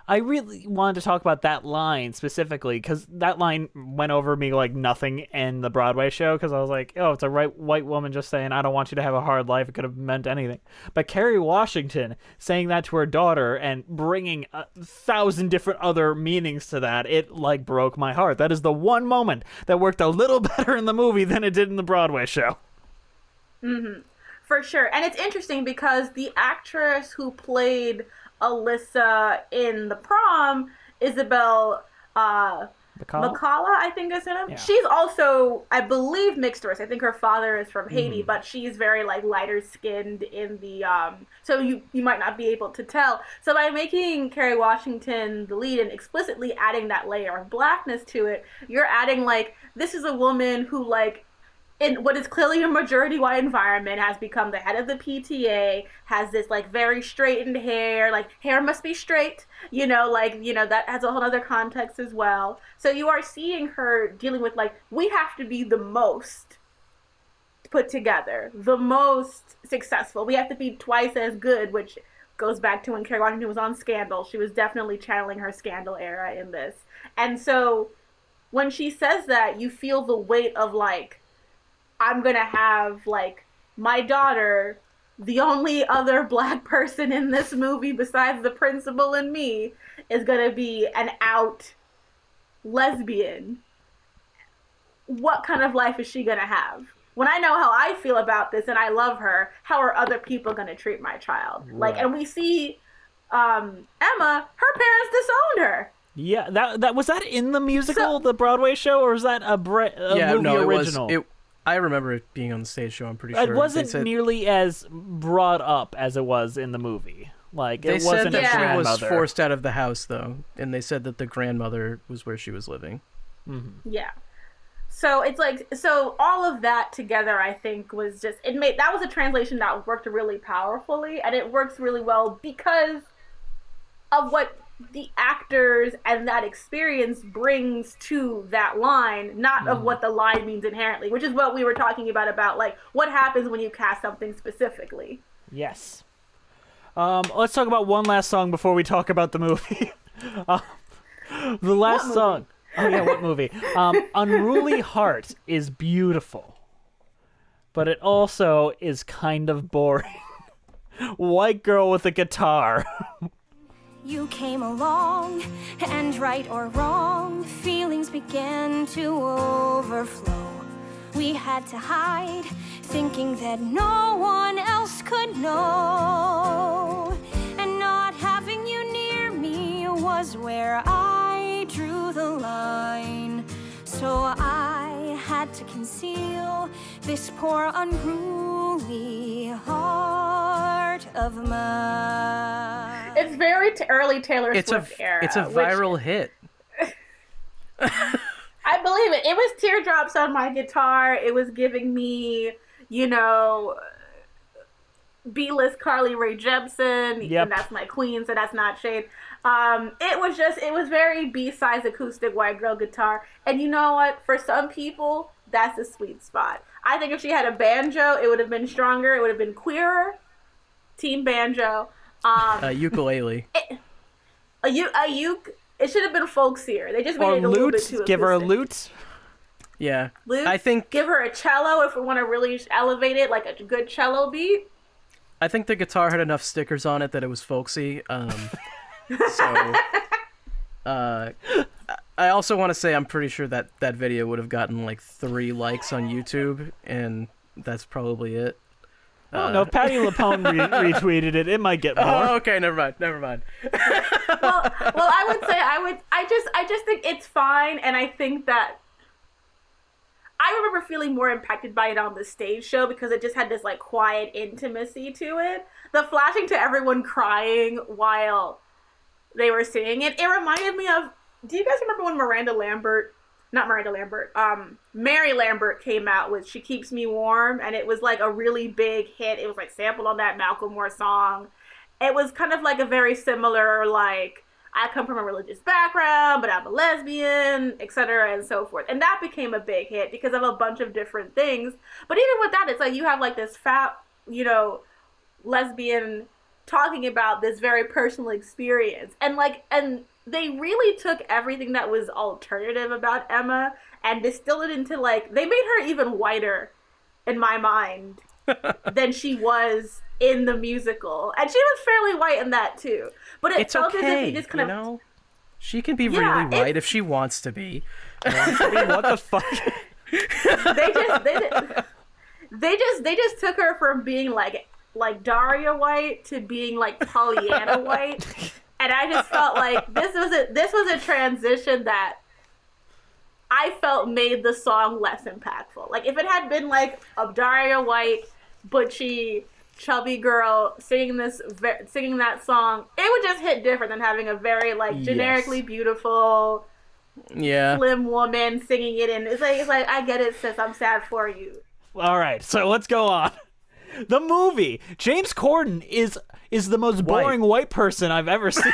I really wanted to talk about that line specifically because that line went over me like nothing in the Broadway show, because I was like, oh, it's a white woman just saying, I don't want you to have a hard life. It could have meant anything. But Kerry Washington saying that to her daughter and bringing 1,000 different other meanings to that, it like broke my heart. That is the one moment that worked a little better in the movie than it did in the Broadway show. Mm-hmm. For sure. And it's interesting because the actress who played Alyssa in The Prom, Isabel McCalla, I think is her name. Yeah. She's also, I believe, mixed race. I think her father is from Haiti, but she's very like lighter skinned in the so you might not be able to tell. So by making Kerry Washington the lead and explicitly adding that layer of blackness to it, you're adding like, this is a woman who like, in what is clearly a majority white environment, has become the head of the PTA, has this like very straightened hair, like hair must be straight, you know, like, you know, that has a whole other context as well. So you are seeing her dealing with like, we have to be the most put together, the most successful. We have to be twice as good, which goes back to when Kerry Washington was on Scandal. She was definitely channeling her Scandal era in this. And so when she says that, you feel the weight of like, I'm going to have, like, my daughter, the only other black person in this movie besides the principal and me, is going to be an out lesbian. What kind of life is she going to have? When I know how I feel about this and I love her, how are other people going to treat my child? Right. Like, and we see Emma, her parents disowned her. Yeah, that was that in the musical, the Broadway show, or was that a movie original? I remember it being on the stage show, I'm pretty sure. It wasn't nearly as brought up as it was in the movie. Like, it wasn't They said that she was forced out of the house, though, and they said that the grandmother was where she was living. Mm-hmm. Yeah. So it's like, so all of that together, I think, was just, that was a translation that worked really powerfully, and it works really well because of what the actors and that experience brings to that line, not of what the line means inherently, which is what we were talking about like what happens when you cast something specifically. Yes. Let's talk about one last song before we talk about the movie. The last song. Oh yeah, what movie? Unruly Heart is beautiful, but it also is kind of boring. White girl with a guitar. You came along, and right or wrong, feelings began to overflow. We had to hide, thinking that no one else could know. And not having you near me was where I drew the line. So I had to conceal this poor unruly heart of mine. It's very early Taylor Swift era. It's a viral hit. I believe it. It was teardrops on my guitar. It was giving me, you know, B-list Carly Rae Jepsen. Yep. And that's my queen, so that's not shade. It was very B-size acoustic white girl guitar. And you know what? For some people, that's a sweet spot. I think if she had a banjo, it would have been stronger. It would have been queerer. Team banjo. Ukulele. It should have been folksier. They just made it a little bit too acoustic. Give her a lute. Yeah. Lute? I think give her a cello if we want to really elevate it, like a good cello beat. I think the guitar had enough stickers on it that it was folksy. So I also want to say I'm pretty sure that video would have gotten like 3 likes on YouTube, and that's probably it. I don't know. If Patty LuPone retweeted it. It might get more. Oh, okay, never mind. well, I would say I just think it's fine, and I think that I remember feeling more impacted by it on the stage show because it just had this like quiet intimacy to it. The flashing to everyone crying while they were singing it reminded me of. Do you guys remember when Mary Lambert came out with She Keeps Me Warm, and it was like a really big hit. It was like sampled on that Malcolm Moore song. It was kind of like a very similar, like, I come from a religious background, but I'm a lesbian, etc. and so forth. And that became a big hit because of a bunch of different things. But even with that, it's like you have like this fat, lesbian talking about this very personal experience. And they really took everything that was alternative about Emma and distilled it into they made her even whiter in my mind than she was in the musical. And she was fairly white in that too. But it felt as if he just kind of... She can be really white if she wants to be. What the fuck? They just took her from being like Daria White to being like Pollyanna White. And I just felt like this was a transition that I felt made the song less impactful. Like if it had been like a Daria White, butchy, chubby girl singing that song, it would just hit different than having a very generically beautiful, slim woman singing it. And it's like I get it, sis. I'm sad for you. All right, so let's go on. The movie. James Corden is the most boring white person I've ever seen.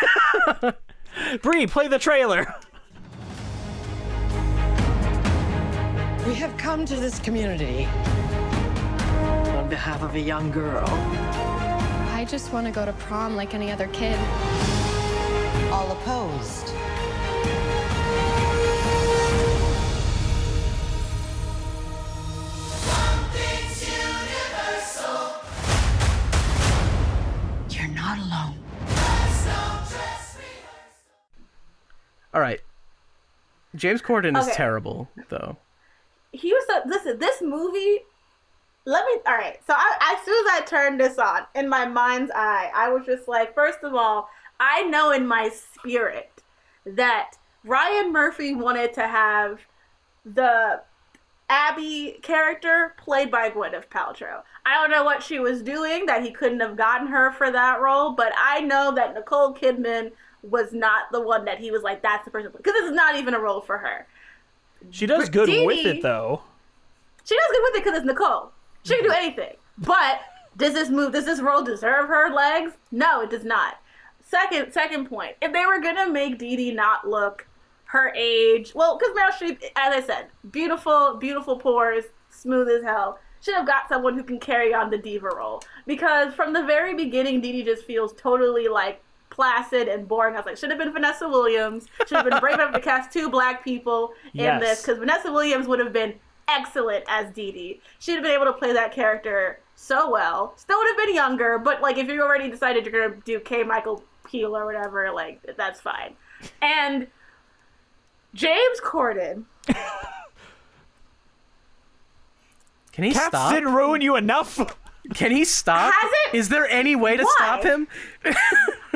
Bree, play the trailer. We have come to this community on behalf of a young girl. I just want to go to prom like any other kid. All opposed. You're not alone. All right. James Corden is terrible, though. He was listen, this movie, all right, so as soon as I turned this on, in my mind's eye, I was just like, first of all, I know in my spirit that Ryan Murphy wanted to have the Abby character played by Gwyneth Paltrow. I don't know what she was doing that he couldn't have gotten her for that role, but I know that Nicole Kidman was not the one that he was like, that's the person, because this is not even a role for her. She does good with it, though. She does good with it because it's Nicole. She can do anything. But does this role deserve her legs? No, it does not. Second point. If they were gonna make Dee Dee not look her age, well, because Meryl Streep, as I said, beautiful pores, smooth as hell, should have got someone who can carry on the diva role. Because from the very beginning, Dee Dee just feels totally placid and boring. I was like, should have been Vanessa Williams. Should have been brave enough to cast 2 black people in this, because Vanessa Williams would have been excellent as Dee Dee. She'd have been able to play that character so well. Still would have been younger, but if you already decided you're gonna do K. Michael Peel or whatever, that's fine. And James Corden. Can he Cats stop? didn't ruin you enough. Can he stop? Has it? Is there any way to stop him?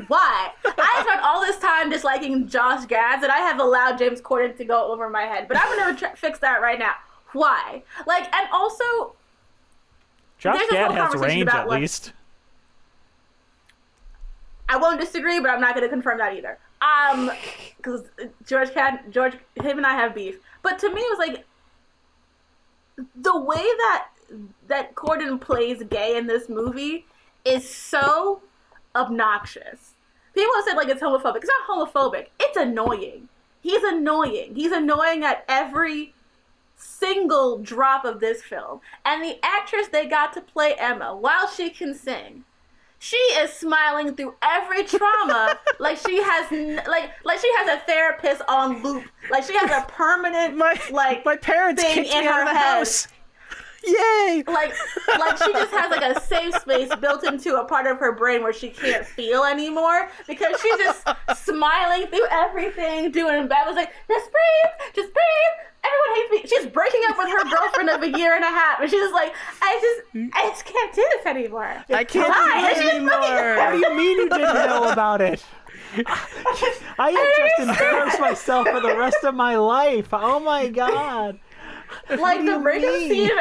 Why? I spent all this time disliking Josh Gad that I have allowed James Corden to go over my head. But I'm going to fix that right now. Why? And also... Josh Gad has range, at least. I won't disagree, but I'm not going to confirm that either. Because him and I have beef. But to me, it was like... The way that Corden plays gay in this movie is so obnoxious. People have said it's homophobic. It's not homophobic. It's annoying. He's annoying. He's annoying at every single drop of this film. And the actress they got to play Emma, while she can sing, she is smiling through every trauma like she has she has a therapist on loop. Like she has a permanent my parents thing kicked in me out her of the head. house. Yay! Like she just has a safe space built into a part of her brain where she can't feel anymore because she's just smiling through everything, doing bad. I was like, just breathe, everyone hates me. She's breaking up with her girlfriend of a year and a half, and she's just like, I just can't do this anymore. I can't do this anymore. What do you mean you didn't know about it? I had just embarrassed myself for the rest of my life. Oh my god! Like the breakup scene.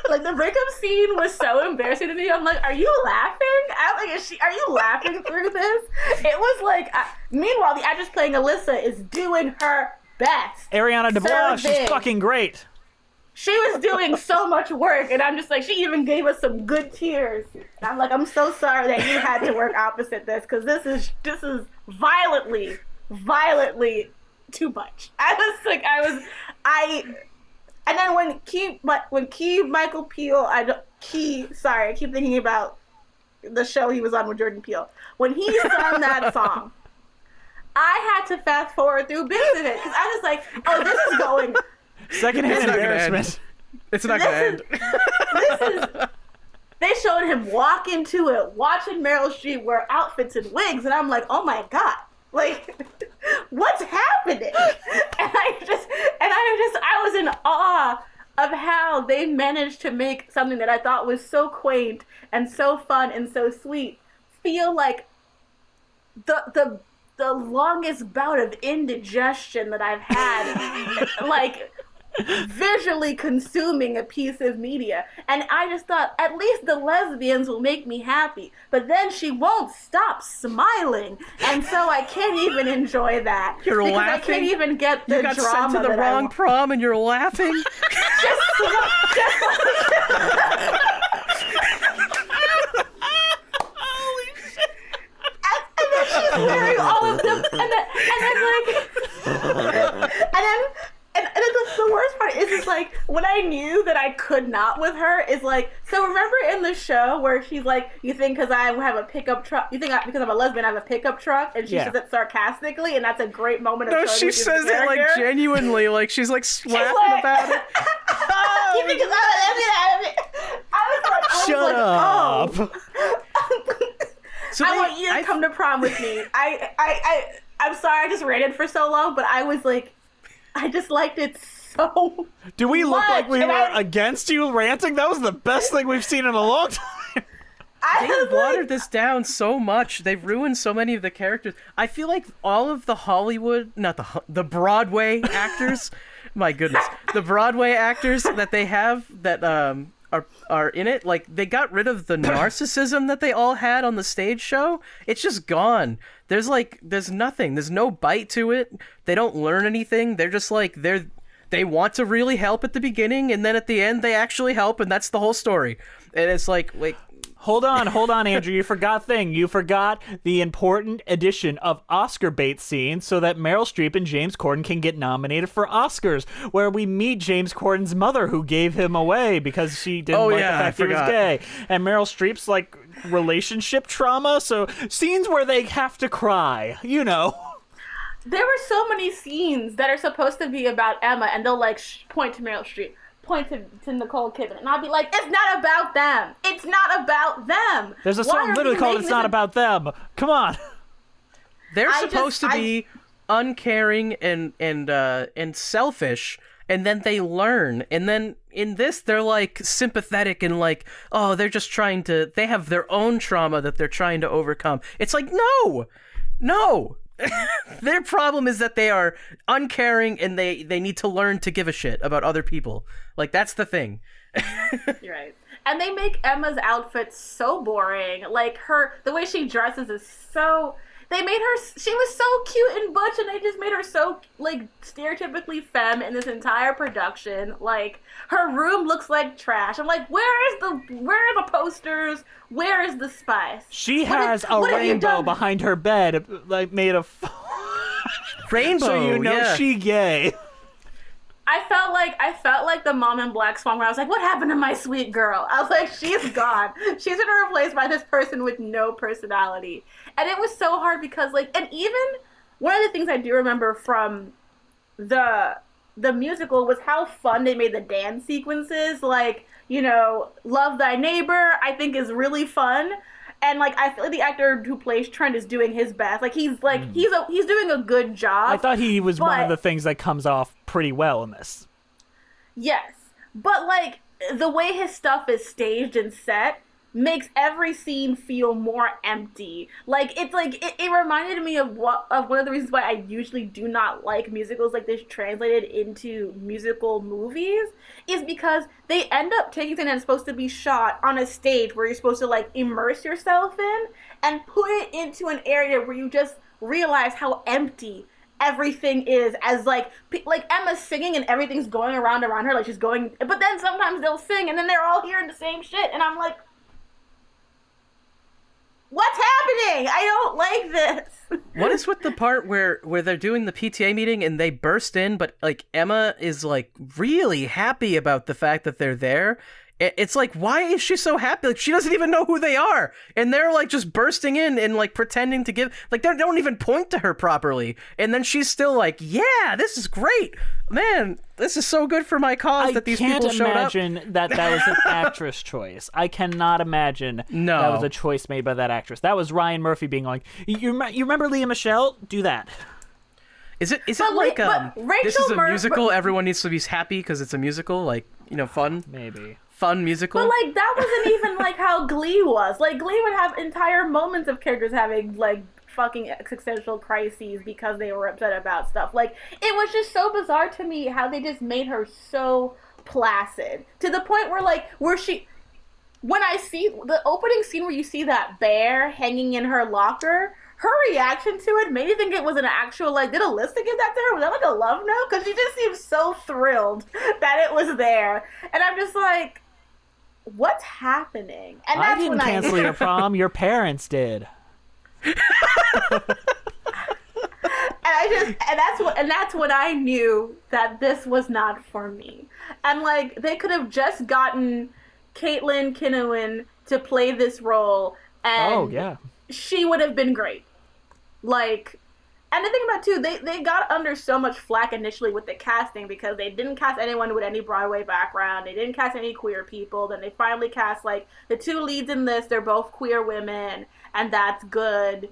Like the breakup scene was so embarrassing to me. I'm like, are you laughing? I'm like, are you laughing through this? It was like, meanwhile, the actress playing Alyssa is doing her best. Ariana DeBose, she's fucking great. She was doing so much work, and I'm just like, she even gave us some good tears. And I'm like, I'm so sorry that you had to work opposite this, because this is violently too much. And then when Michael Peele, I keep thinking about the show he was on with Jordan Peele. When he sang that song, I had to fast forward through bits of it, because I was like, oh, this is going... Secondhand embarrassment. It's not gonna end. They showed him walk into it, watching Meryl Streep wear outfits and wigs, and I'm like, oh my god, like, what's happening? And I was in awe of how they managed to make something that I thought was so quaint and so fun and so sweet feel like the longest bout of indigestion that I've had, like, visually consuming a piece of media. And I just thought, at least the lesbians will make me happy. But then she won't stop smiling, and so I can't even enjoy that. You're because laughing? I can't even get the you got drama sent to the that wrong prom and you're laughing? And then she's wearing all of them, and then the worst part is just like, when I knew that I could not with her is like, so remember in the show where she's like, you think because I have a pickup truck, you think because I'm a lesbian I have a pickup truck, and she says it sarcastically, and that's a great moment of she says it like genuinely, like she's like laughing about it. You think because I'm a lesbian Shut up. So I want you to come to prom with me. I'm sorry I just ranted for so long, but I was like, I just liked it so Do we look much. like we were against you ranting? That was the best thing we've seen in a long time. They've watered this down so much. They've ruined so many of the characters. I feel like all of the Hollywood, not the Broadway actors, my goodness, the Broadway actors that they have that are in it, like, they got rid of the narcissism that they all had on the stage show. It's just gone. There's nothing. There's no bite to it. They don't learn anything. They're just like, they want to really help at the beginning, and then at the end they actually help, and that's the whole story. And it's like Hold on, Andrew. You forgot the important addition of Oscar bait scene so that Meryl Streep and James Corden can get nominated for Oscars, where we meet James Corden's mother who gave him away because she didn't like the fact he was gay. And Meryl Streep's like relationship trauma, so scenes where they have to cry, you know. There were so many scenes that are supposed to be about Emma, and they'll like point to Meryl Streep, point to Nicole Kidman, and I'll be like, it's not about them. It's not about them. There's a song literally called "It's Not About Them." Come on. They're supposed to be uncaring and selfish, and then they learn, and then in this they're like sympathetic and like, oh, they're just they have their own trauma that they're trying to overcome. It's like, no. Their problem is that they are uncaring and they need to learn to give a shit about other people. Like, that's the thing. You're right. And they make Emma's outfit so boring. Like, the way she dresses is so... she was so cute and butch, and they just made her so, like, stereotypically femme in this entire production. Like, her room looks like trash. I'm like, where are the posters? Where is the spice? She has a rainbow behind her bed, like, made of... Rainbow, so you know she gay. I felt like the mom in Black Swan, where I was like, what happened to my sweet girl? I was like, she's gone. She's been replaced by this person with no personality. And it was so hard because, like, and even one of the things I do remember from the musical was how fun they made the dance sequences. Like, you know, Love Thy Neighbor, I think, is really fun. And like I feel like the actor who plays Trent is doing his best. Like he's doing a good job. I thought he was one of the things that comes off pretty well in this. Yes, but like the way his stuff is staged and set makes every scene feel more empty. Like it's like it reminded me of one of the reasons why I usually do not like musicals like this translated into musical movies is because they end up taking something that's supposed to be shot on a stage where you're supposed to like immerse yourself in and put it into an area where you just realize how empty everything is, as like Emma's singing and everything's going around her like she's going, but then sometimes they'll sing and then they're all hearing the same shit and I'm like, what's happening? I don't like this. What is with the part where they're doing the PTA meeting and they burst in, but like Emma is like really happy about the fact that they're there? It's like, why is she so happy? Like she doesn't even know who they are, and they're like just bursting in and like pretending to give, like they don't even point to her properly, and then she's still like, yeah, this is great, man, this is so good for my cause that these people showed up. I can't imagine that was an actress choice. I cannot imagine that was a choice made by that actress. That was Ryan Murphy being like, you remember Leah Michelle? Do that. Is it like this is a musical? Everyone needs to be happy because it's a musical, like, you know, fun. Maybe. Fun musical. But like that wasn't even like how Glee was. Like Glee would have entire moments of characters having like fucking existential crises because they were upset about stuff. Like it was just so bizarre to me how they just made her so placid to the point where like when I see the opening scene where you see that bear hanging in her locker, her reaction to it made me think it was an actual, like, did Alyssa give that to her? Was that like a love note? Because she just seemed so thrilled that it was there. And I'm just like, what's happening? And I didn't cancel your prom. Your parents did. And that's when I knew that this was not for me. And like they could have just gotten Caitlin Kinnunen to play this role, and she would have been great. Like, and the thing about too, they got under so much flack initially with the casting because they didn't cast anyone with any Broadway background. They didn't cast any queer people. Then they finally cast like the two leads in this. They're both queer women, and that's good.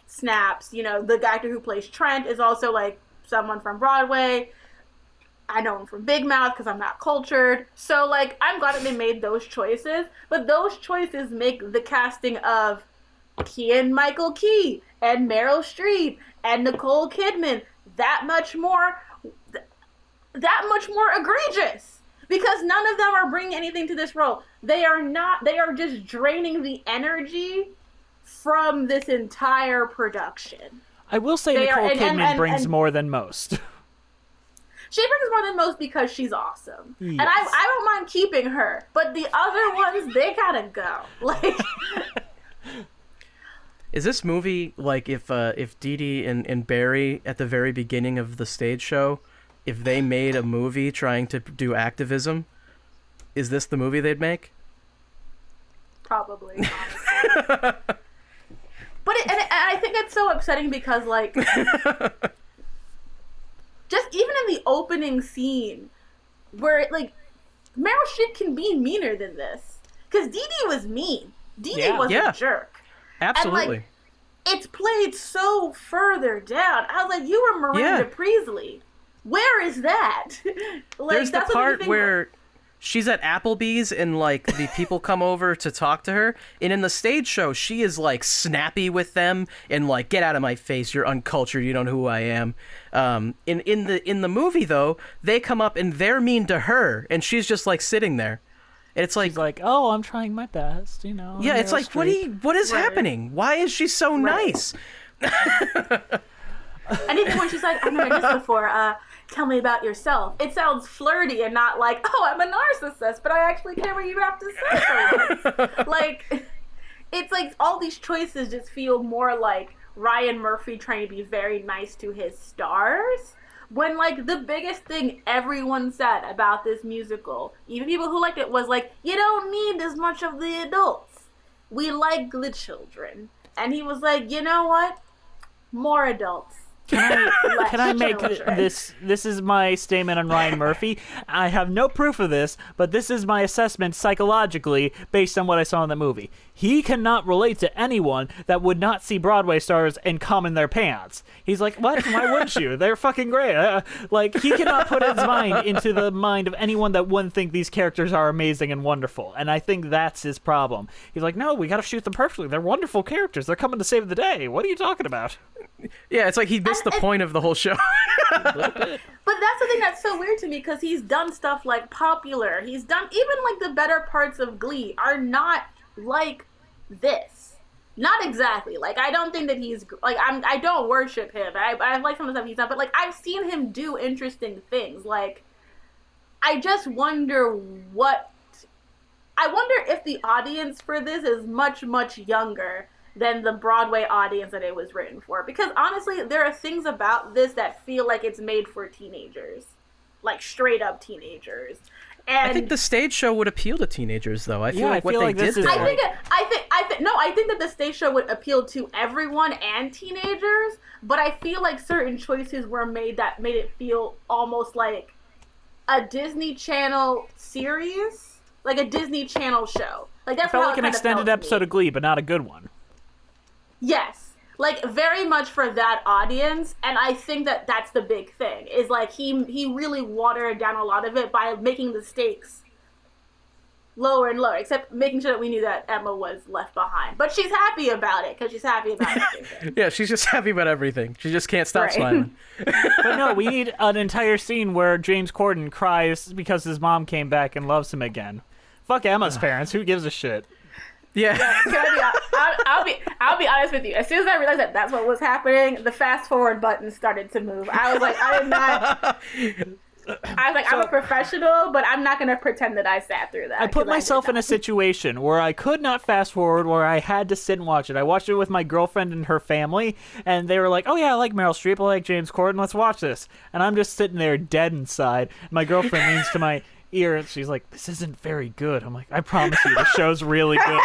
Snaps. You know, the actor who plays Trent is also like someone from Broadway. I know him from Big Mouth because I'm not cultured. So like, I'm glad that they made those choices. But those choices make the casting of Keegan-Michael Key and Meryl Streep and Nicole Kidman that much more egregious, because none of them are bringing anything to this role. They are just draining the energy from this entire production. I will say Nicole Kidman brings more than most. She brings more than most because she's awesome. Yes. And I don't mind keeping her, but the other ones, they gotta go. Like Is this movie like if Dee Dee and Barry at the very beginning of the stage show, if they made a movie trying to do activism, is this the movie they'd make? Probably, honestly. But I think it's so upsetting because like just even in the opening scene where like Meryl Streep can be meaner than this, because Dee Dee was mean. Dee Dee was a jerk. Absolutely. And, like, it's played so further down. I was like, you were Miranda Priestley. Where is that? Like, there's the part where she's at Applebee's and like the people come over to talk to her, and in the stage show she is like snappy with them and like, get out of my face, you're uncultured, you don't know who I am. In the movie though, they come up and they're mean to her and she's just like sitting there. And it's like, she's like, oh, I'm trying my best, you know. Yeah, it's like, what is happening? Why is she so nice? And even when she's like, I've never done this before, tell me about yourself. It sounds flirty and not like, oh, I'm a narcissist, but I actually care what you have to say for once. Like, it's like all these choices just feel more like Ryan Murphy trying to be very nice to his stars. When, like, the biggest thing everyone said about this musical, even people who liked it, was like, you don't need as much of the adults. We like the children. And he was like, you know what? More adults. Can I make this? This is my statement on Ryan Murphy. I have no proof of this, but this is my assessment psychologically based on what I saw in the movie. He cannot relate to anyone that would not see Broadway stars and come in their pants. He's like, what? Why wouldn't you? They're fucking great. Like, he cannot put his mind into the mind of anyone that wouldn't think these characters are amazing and wonderful. And I think that's his problem. He's like, no, we got to shoot them perfectly. They're wonderful characters. They're coming to save the day. What are you talking about? Yeah, it's like he missed the point of the whole show. But that's the thing that's so weird to me, because he's done stuff like Popular. He's done, even like the better parts of Glee are not like this. Not exactly. Like, I don't think that he's, like, I don't worship him. I like some of the stuff he's done, but like, I've seen him do interesting things. Like, I just wonder if the audience for this is much, much younger than the Broadway audience that it was written for. Because honestly, there are things about this that feel like it's made for teenagers. Like, straight up teenagers. And I think the stage show would appeal to teenagers, though. I feel like what they did. I think that the stage show would appeal to everyone and teenagers, but I feel like certain choices were made that made it feel almost like a Disney Channel series, like a Disney Channel show. Like, that felt like an extended episode of Glee, but not a good one. Yes. Like, very much for that audience, and I think that that's the big thing, is like he really watered down a lot of it by making the stakes lower and lower, except making sure that we knew that Emma was left behind. But she's happy about it, because she's happy about everything. Yeah, she's just happy about everything. She just can't stop smiling. But no, we need an entire scene where James Corden cries because his mom came back and loves him again. Fuck Emma's parents. Who gives a shit? Yeah. I'll be honest with you. As soon as I realized that that's what was happening, the fast forward button started to move. I was like, I'm a professional, but I'm not going to pretend that I sat through that. I put myself in a situation where I could not fast forward, where I had to sit and watch it. I watched it with my girlfriend and her family, and they were like, oh yeah, I like Meryl Streep, I like James Corden, let's watch this. And I'm just sitting there dead inside. My girlfriend leans to my ear and she's like, this isn't very good. I'm like, I promise you, the show's really good.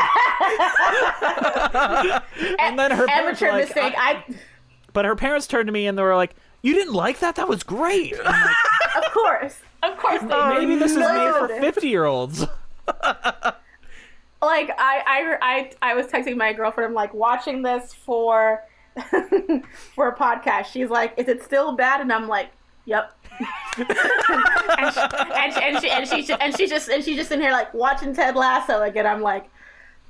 And then her parents were like, but her parents turned to me and they were like, you didn't like that? That was great. And I'm like, of course they did. Maybe this is made for 50-year-olds. Like, I was texting my girlfriend, I'm like, watching this for for a podcast. She's like, is it still bad? And I'm like, yep. and she's just in here like watching Ted Lasso again. I'm like,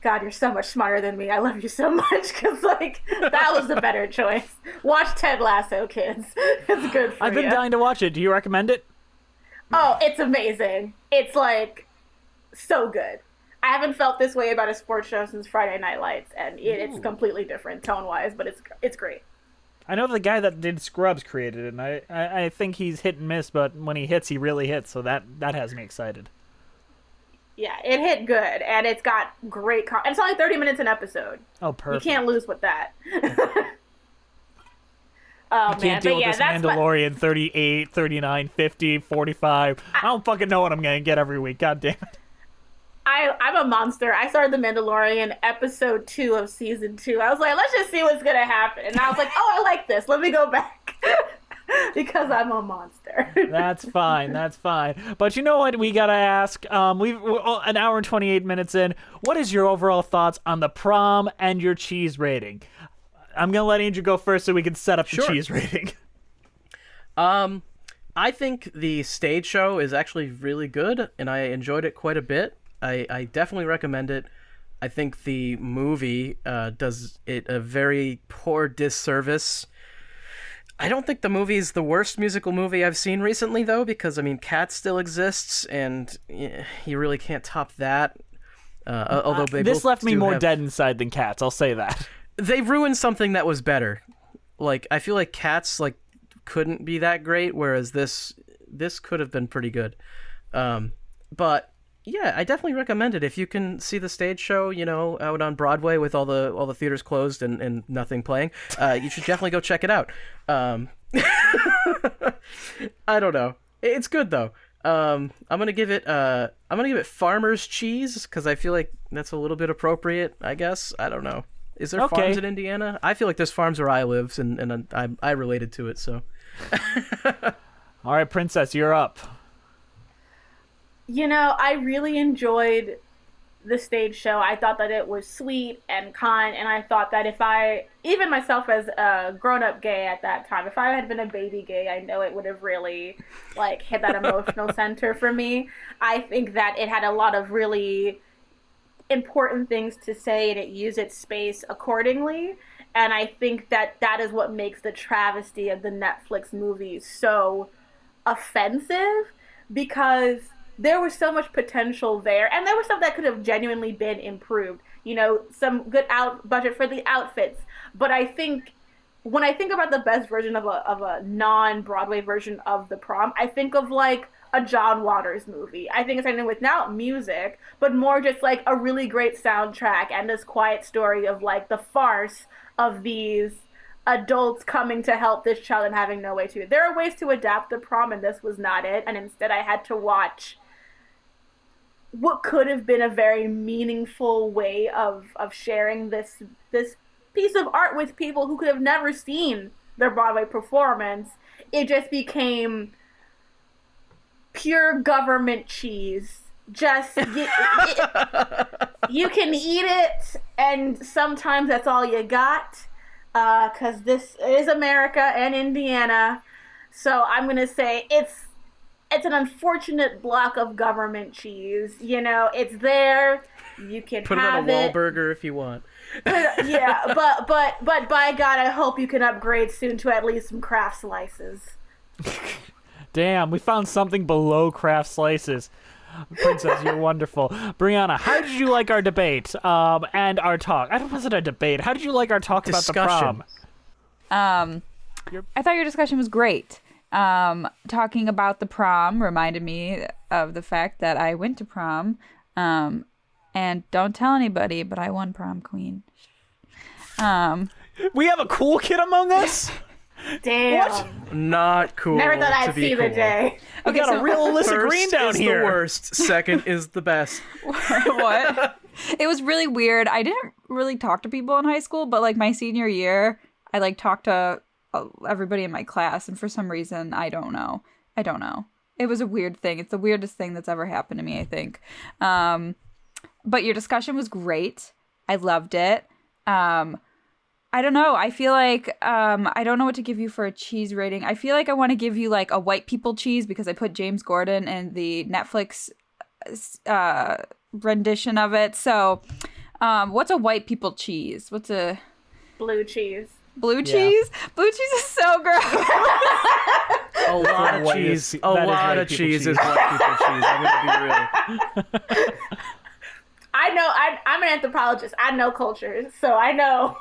God, you're so much smarter than me. I love you so much, because like that was the better choice. Watch Ted Lasso, kids. It's good for you. I've been dying to watch it. Do you recommend it? Oh, it's amazing. It's like so good. I haven't felt this way about a sports show since Friday Night Lights, and it's completely different tone-wise, but it's great. I know the guy that did Scrubs created it, and I think he's hit and miss, but when he hits, he really hits, so that has me excited. Yeah, it hit good, and it's got great and it's only 30 minutes an episode. Oh, perfect. You can't lose with that. I can't deal with this Mandalorian 38, 39, 50, 45. I don't fucking know what I'm going to get every week. God damn it. I'm a monster. I started The Mandalorian episode 2 of season 2. I was like, let's just see what's going to happen. And I was like, oh, I like this. Let me go back. Because I'm a monster. That's fine. But you know what we got to ask? We're an hour and 28 minutes in. What is your overall thoughts on the Prom and your cheese rating? I'm going to let Andrew go first so we can set up the cheese rating. I think the stage show is actually really good, and I enjoyed it quite a bit. I definitely recommend it. I think the movie does it a very poor disservice. I don't think the movie is the worst musical movie I've seen recently, though, because, I mean, Cats still exists, and you really can't top that. Although this left me more dead inside than Cats, I'll say that. They ruined something that was better. Like, I feel like Cats, like, couldn't be that great, whereas this could have been pretty good. But yeah, I definitely recommend it if you can see the stage show, you know, out on Broadway with all the theaters closed and nothing playing. You should definitely go check it out. I don't know. It's good though. I'm gonna give it farmer's cheese because I feel like that's a little bit appropriate. I guess I don't know. Is there farms in Indiana? I feel like there's farms where I live, and I related to it, so. All right, Princess, you're up. You know, I really enjoyed the stage show. I thought that it was sweet and kind, and I thought that if I, even myself as a grown-up gay at that time, if I had been a baby gay, I know it would have really, like, hit that emotional center for me. I think that it had a lot of really important things to say, and it used its space accordingly, and I think that that is what makes the travesty of the Netflix movies so offensive, because there was so much potential there, and there was stuff that could have genuinely been improved. You know, some good budget for the outfits. But I think when I think about the best version of a non-Broadway version of The Prom, I think of like a John Waters movie. I think it's something without music, but more just like a really great soundtrack and this quiet story of like the farce of these adults coming to help this child and having no way to. There are ways to adapt The Prom, and this was not it. And instead I had to watch what could have been a very meaningful way of sharing this piece of art with people who could have never seen their Broadway performance. It just became pure government cheese. Just you can eat it, and sometimes that's all you got, because this is America and Indiana. So I'm gonna say it's an unfortunate block of government cheese. You know, it's there. You can put have it on a Wahlburger if you want. Yeah, but by God, I hope you can upgrade soon to at least some Kraft slices. Damn, we found something below Kraft slices. Princess, you're wonderful. Brianna, how did you like our debate and our talk? I don't know, was it a debate? How did you like our talk about the prom? I thought your discussion was great. Talking about the prom reminded me of the fact that I went to prom, and don't tell anybody, but I won prom queen. We have a cool kid among us? Damn. What? Not cool. Never thought I'd see the day. We got a real Alyssa Green down First is here. the worst. Second is the best. What? It was really weird. I didn't really talk to people in high school, but like my senior year, I like talked to everybody in my class, and for some reason, I don't know. It was a weird thing. It's the weirdest thing that's ever happened to me, I think. But your discussion was great. I loved it. I don't know. I feel like I don't know what to give you for a cheese rating. I feel like I want to give you like a white people cheese because I put James Gordon in the Netflix rendition of it. So what's a white people cheese? What's a blue cheese? Blue cheese? Blue cheese is so gross. A lot of cheese. A lot of cheese is white people cheese. I'm going to be real. I know. I'm an anthropologist. I know cultures, so I know.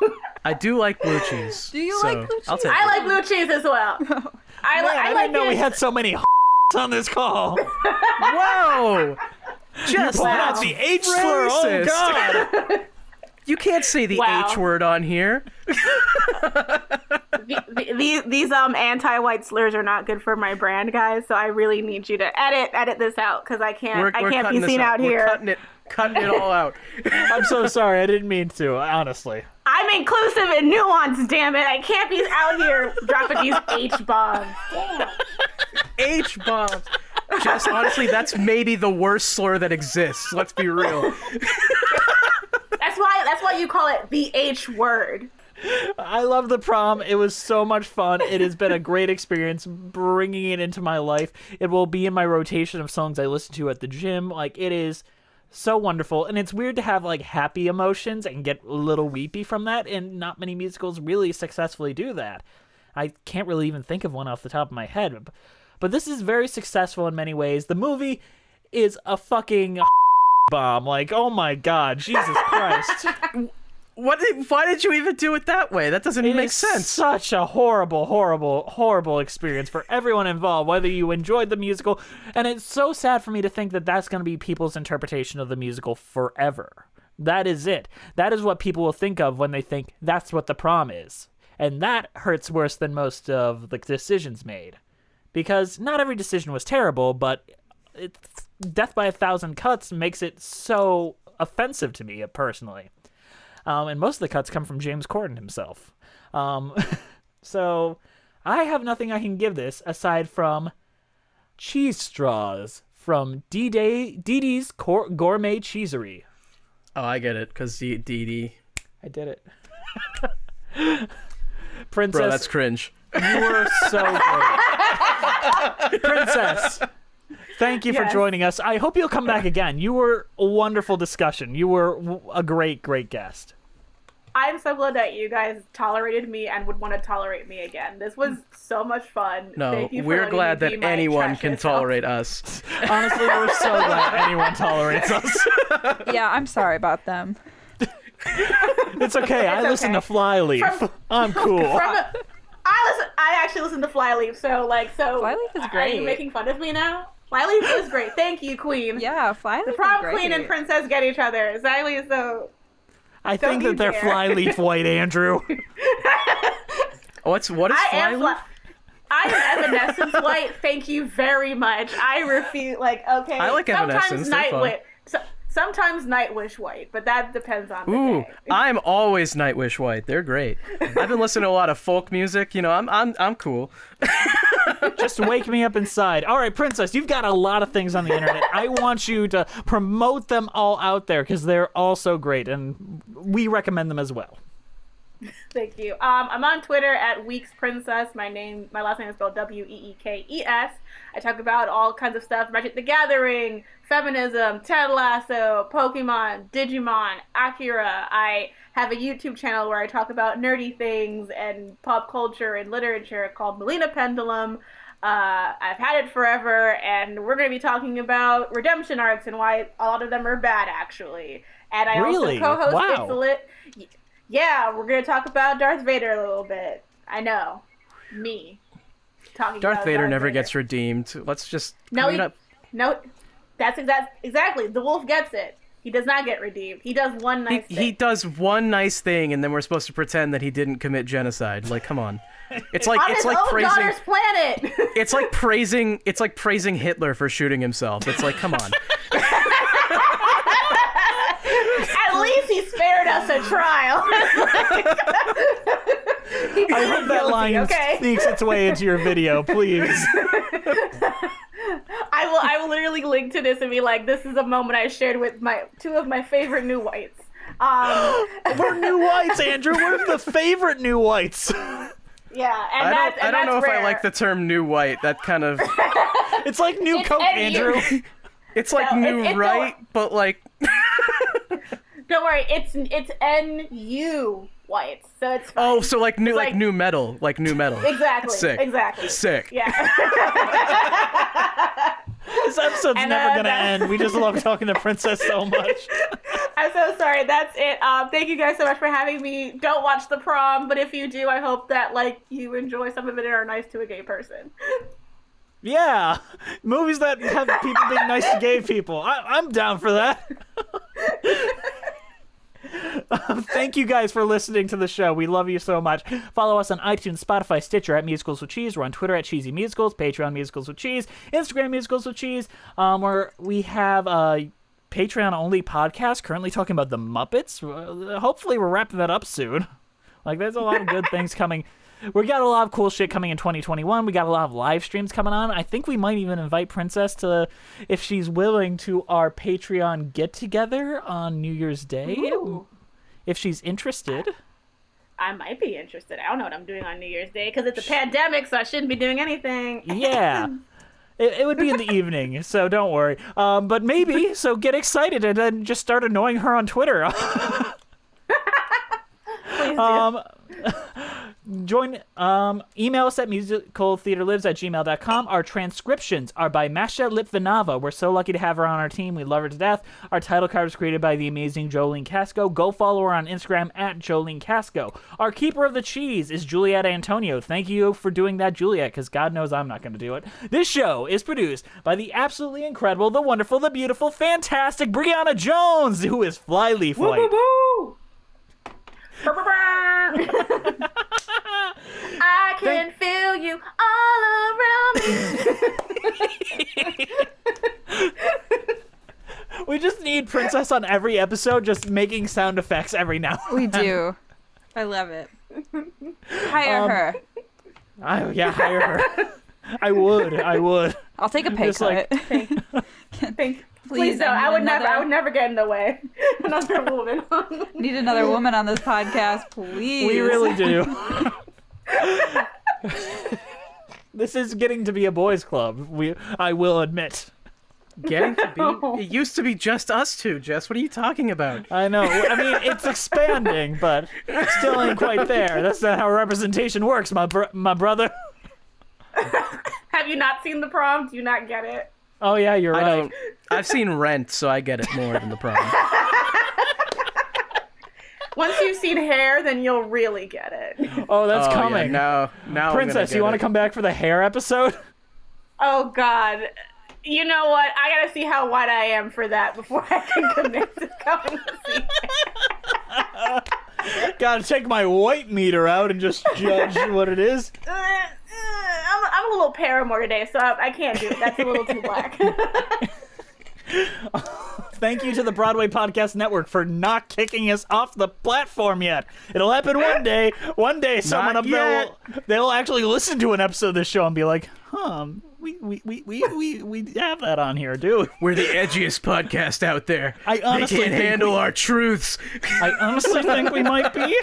I do like blue cheese. Do you like blue cheese? I like blue cheese as well. I didn't know we had so many on this call. Whoa! Just not the H slur. Oh God! You can't say the H word on here. These anti-white slurs are not good for my brand, guys. So I really need you to edit this out because I can't be seen out here. Cutting it all out. I'm so sorry. I didn't mean to. Honestly. I'm inclusive and nuanced. Damn it! I can't be out here dropping these H bombs. Damn. H bombs. Jess, honestly, that's maybe the worst slur that exists. Let's be real. That's why you call it the H word. I love the prom. It was so much fun. It has been a great experience bringing it into my life. It will be in my rotation of songs I listen to at the gym. Like, it is so wonderful. And it's weird to have like happy emotions and get a little weepy from that. And not many musicals really successfully do that. I can't really even think of one off the top of my head. But this is very successful in many ways. The movie is a fucking bomb. Like, oh my God, Jesus Christ. Why did you even do it that way? That doesn't even make sense. Such a horrible experience for everyone involved, whether you enjoyed the musical. And it's so sad for me to think that that's going to be people's interpretation of the musical forever. That is it. That is what people will think of when they think that's what the prom is. And that hurts worse than most of the decisions made. Because not every decision was terrible, but Death by 1,000 Cuts makes it so offensive to me personally. And most of the cuts come from James Corden himself. So I have nothing I can give this aside from cheese straws from Dee Dee's Gourmet Cheesery. Oh, I get it, because Dee Dee. I did it. Princess. Bro, that's cringe. You were so great. Princess, thank you for joining us. I hope you'll come back again. You were a wonderful discussion. You were a great, great guest. I'm so glad that you guys tolerated me and would want to tolerate me again. This was so much fun. No, Thank you for we're letting glad me that be my anyone trashiest can self. tolerate us. Honestly, we're so glad anyone tolerates us. Yeah, I'm sorry about them. It's okay. I listen to Flyleaf. I'm cool. I actually listen to Flyleaf, so Flyleaf is great. Are you making fun of me now? Flyleaf is great. Thank you, Queen. Yeah, Flyleaf The prom is great. queen and princess get each other. Exactly, so I think that they're dare. Flyleaf white, Andrew. What is Flyleaf? I am Evanescence white. Thank you very much. I refuse. Okay. I like Evanescence. They're fun. Sometimes Nightwish white, but that depends on the Ooh, day. I'm always Nightwish white. They're great. I've been listening to a lot of folk music. I'm cool. Just wake me up inside. All right, Princess, you've got a lot of things on the internet. I want you to promote them all out there because they're all so great, and we recommend them as well. Thank you. I'm on Twitter at Weeks Princess. My last name is spelled Weekes. I talk about all kinds of stuff: Magic the Gathering, feminism, Ted Lasso, Pokemon, Digimon, Akira. I have a YouTube channel where I talk about nerdy things and pop culture and literature called Melina Pendulum. I've had it forever, and we're going to be talking about redemption arcs and why a lot of them are bad, actually. And I Really? also co-host Wow. It's a Lit. Yeah, we're going to talk about Darth Vader a little bit. I know. Me. Talking Darth about Vader Darth never Vader. gets redeemed. Let's just No, clean up. no, that's exactly. The wolf gets it. He does not get redeemed. He does one nice thing. He does one nice thing, and then we're supposed to pretend that he didn't commit genocide. Like, come on. It's like on it's his like own praising. daughter's planet. It's like praising Hitler for shooting himself. It's like, come on. At least he spared us a trial. I hope that line sneaks its way into your video, please. I will literally link to this and be like, this is a moment I shared with two of my favorite new whites. We're new whites, Andrew. We're the favorite new whites. Yeah, and I don't know rare. if I like the term new white. That kind of. It's like new It's Coke, NU. Andrew. It's like No, new it's right, but like. Don't worry, it's NU whites, so it's fine. Oh, so like new It's like new metal, like new metal. Exactly. Sick. Exactly. Sick. Yeah. This episode's never gonna end. We just love talking to Princess so much. I'm so sorry. That's it. Thank you guys so much for having me. Don't watch The Prom, but if you do, I hope that you enjoy some of it and are nice to a gay person. Yeah, movies that have people being nice to gay people. I'm down for that. Thank you guys for listening to the show. We love you so much. Follow us on iTunes, Spotify, Stitcher at Musicals with Cheese. We're on Twitter at Cheesy Musicals, Patreon Musicals with Cheese, Instagram Musicals with Cheese. Where we have a Patreon-only podcast currently talking about the Muppets. Hopefully we're wrapping that up soon. There's a lot of good things coming. We got a lot of cool shit coming in 2021. We got a lot of live streams coming on. I think we might even invite Princess to, if she's willing, to our Patreon get-together on New Year's Day. Ooh. If she's interested. I might be interested. I don't know what I'm doing on New Year's Day because it's a pandemic, so I shouldn't be doing anything. Yeah. It would be in the evening, so don't worry. But maybe, so get excited and then just start annoying her on Twitter. Please do. Join, email us at musicaltheaterlives@gmail.com. Our transcriptions are by Masha Litvinova. We're so lucky to have her on our team. We love her to death. Our title card was created by the amazing Jolene Casco. Go follow her on Instagram at Jolene Casco. Our keeper of the cheese is Juliet Antonio. Thank you for doing that, Juliet, because God knows I'm not going to do it. This show is produced by the absolutely incredible, the wonderful, the beautiful, fantastic Brianna Jones, who is Flyleaf White. Woo, woo, woo. I can feel you all around me. We just need need Princess on every episode, just making sound effects every now and We then. do. I love it. Hire her. Hire her. I would. I'll take a pay Just cut. Please don't. I would never get in the way. Another woman. Need another woman on this podcast, please. We really do. This is getting to be a boys' club. I will admit. Getting to be? It used to be just us two, Jess. What are you talking about? I know. I mean, it's expanding, but still ain't quite there. That's not how representation works, my brother. Have you not seen The Prom? Do you not get it? Oh yeah, you're right. I've seen Rent, so I get it more than The Prom. Once you've seen Hair, then you'll really get it. Oh, that's coming. Yeah, now Princess, you want to come back for the Hair episode? Oh God. You know what? I gotta see how white I am for that before I can commit to coming to see it. Gotta take my white meter out and just judge what it is. I'm a little Paramore today, so I can't do it. That's a little too black. Thank you to the Broadway Podcast Network for not kicking us off the platform yet. It'll happen one day. One day, someone up there they'll actually listen to an episode of this show and be like, we have that on here, dude. We're the edgiest podcast out there. I honestly they can't handle our truths. I honestly think we might be.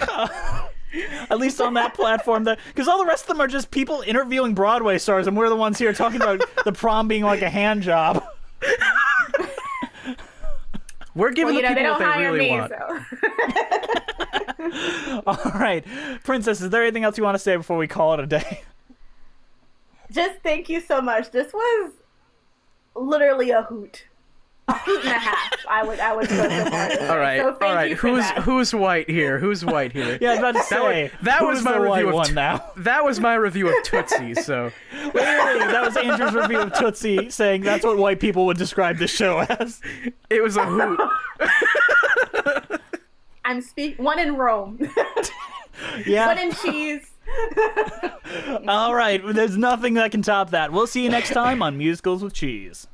At least on that platform, because all the rest of them are just people interviewing Broadway stars, and we're the ones here talking about the prom being like a hand job. We're giving the people what they really want. So. All right, Princess, is there anything else you want to say before we call it a day? Just thank you so much. This was literally a hoot. A hoot and a half. I would go so far. All right. Who's white here? Who's white here? Yeah, I was about to say that was my review of one now. That was my review of Tootsie. So literally, that was Andrew's review of Tootsie, saying that's what white people would describe this show as. It was a hoot. One in Rome. Yeah. One in cheese. All right, there's nothing that can top that. We'll see you next time on Musicals with Cheese.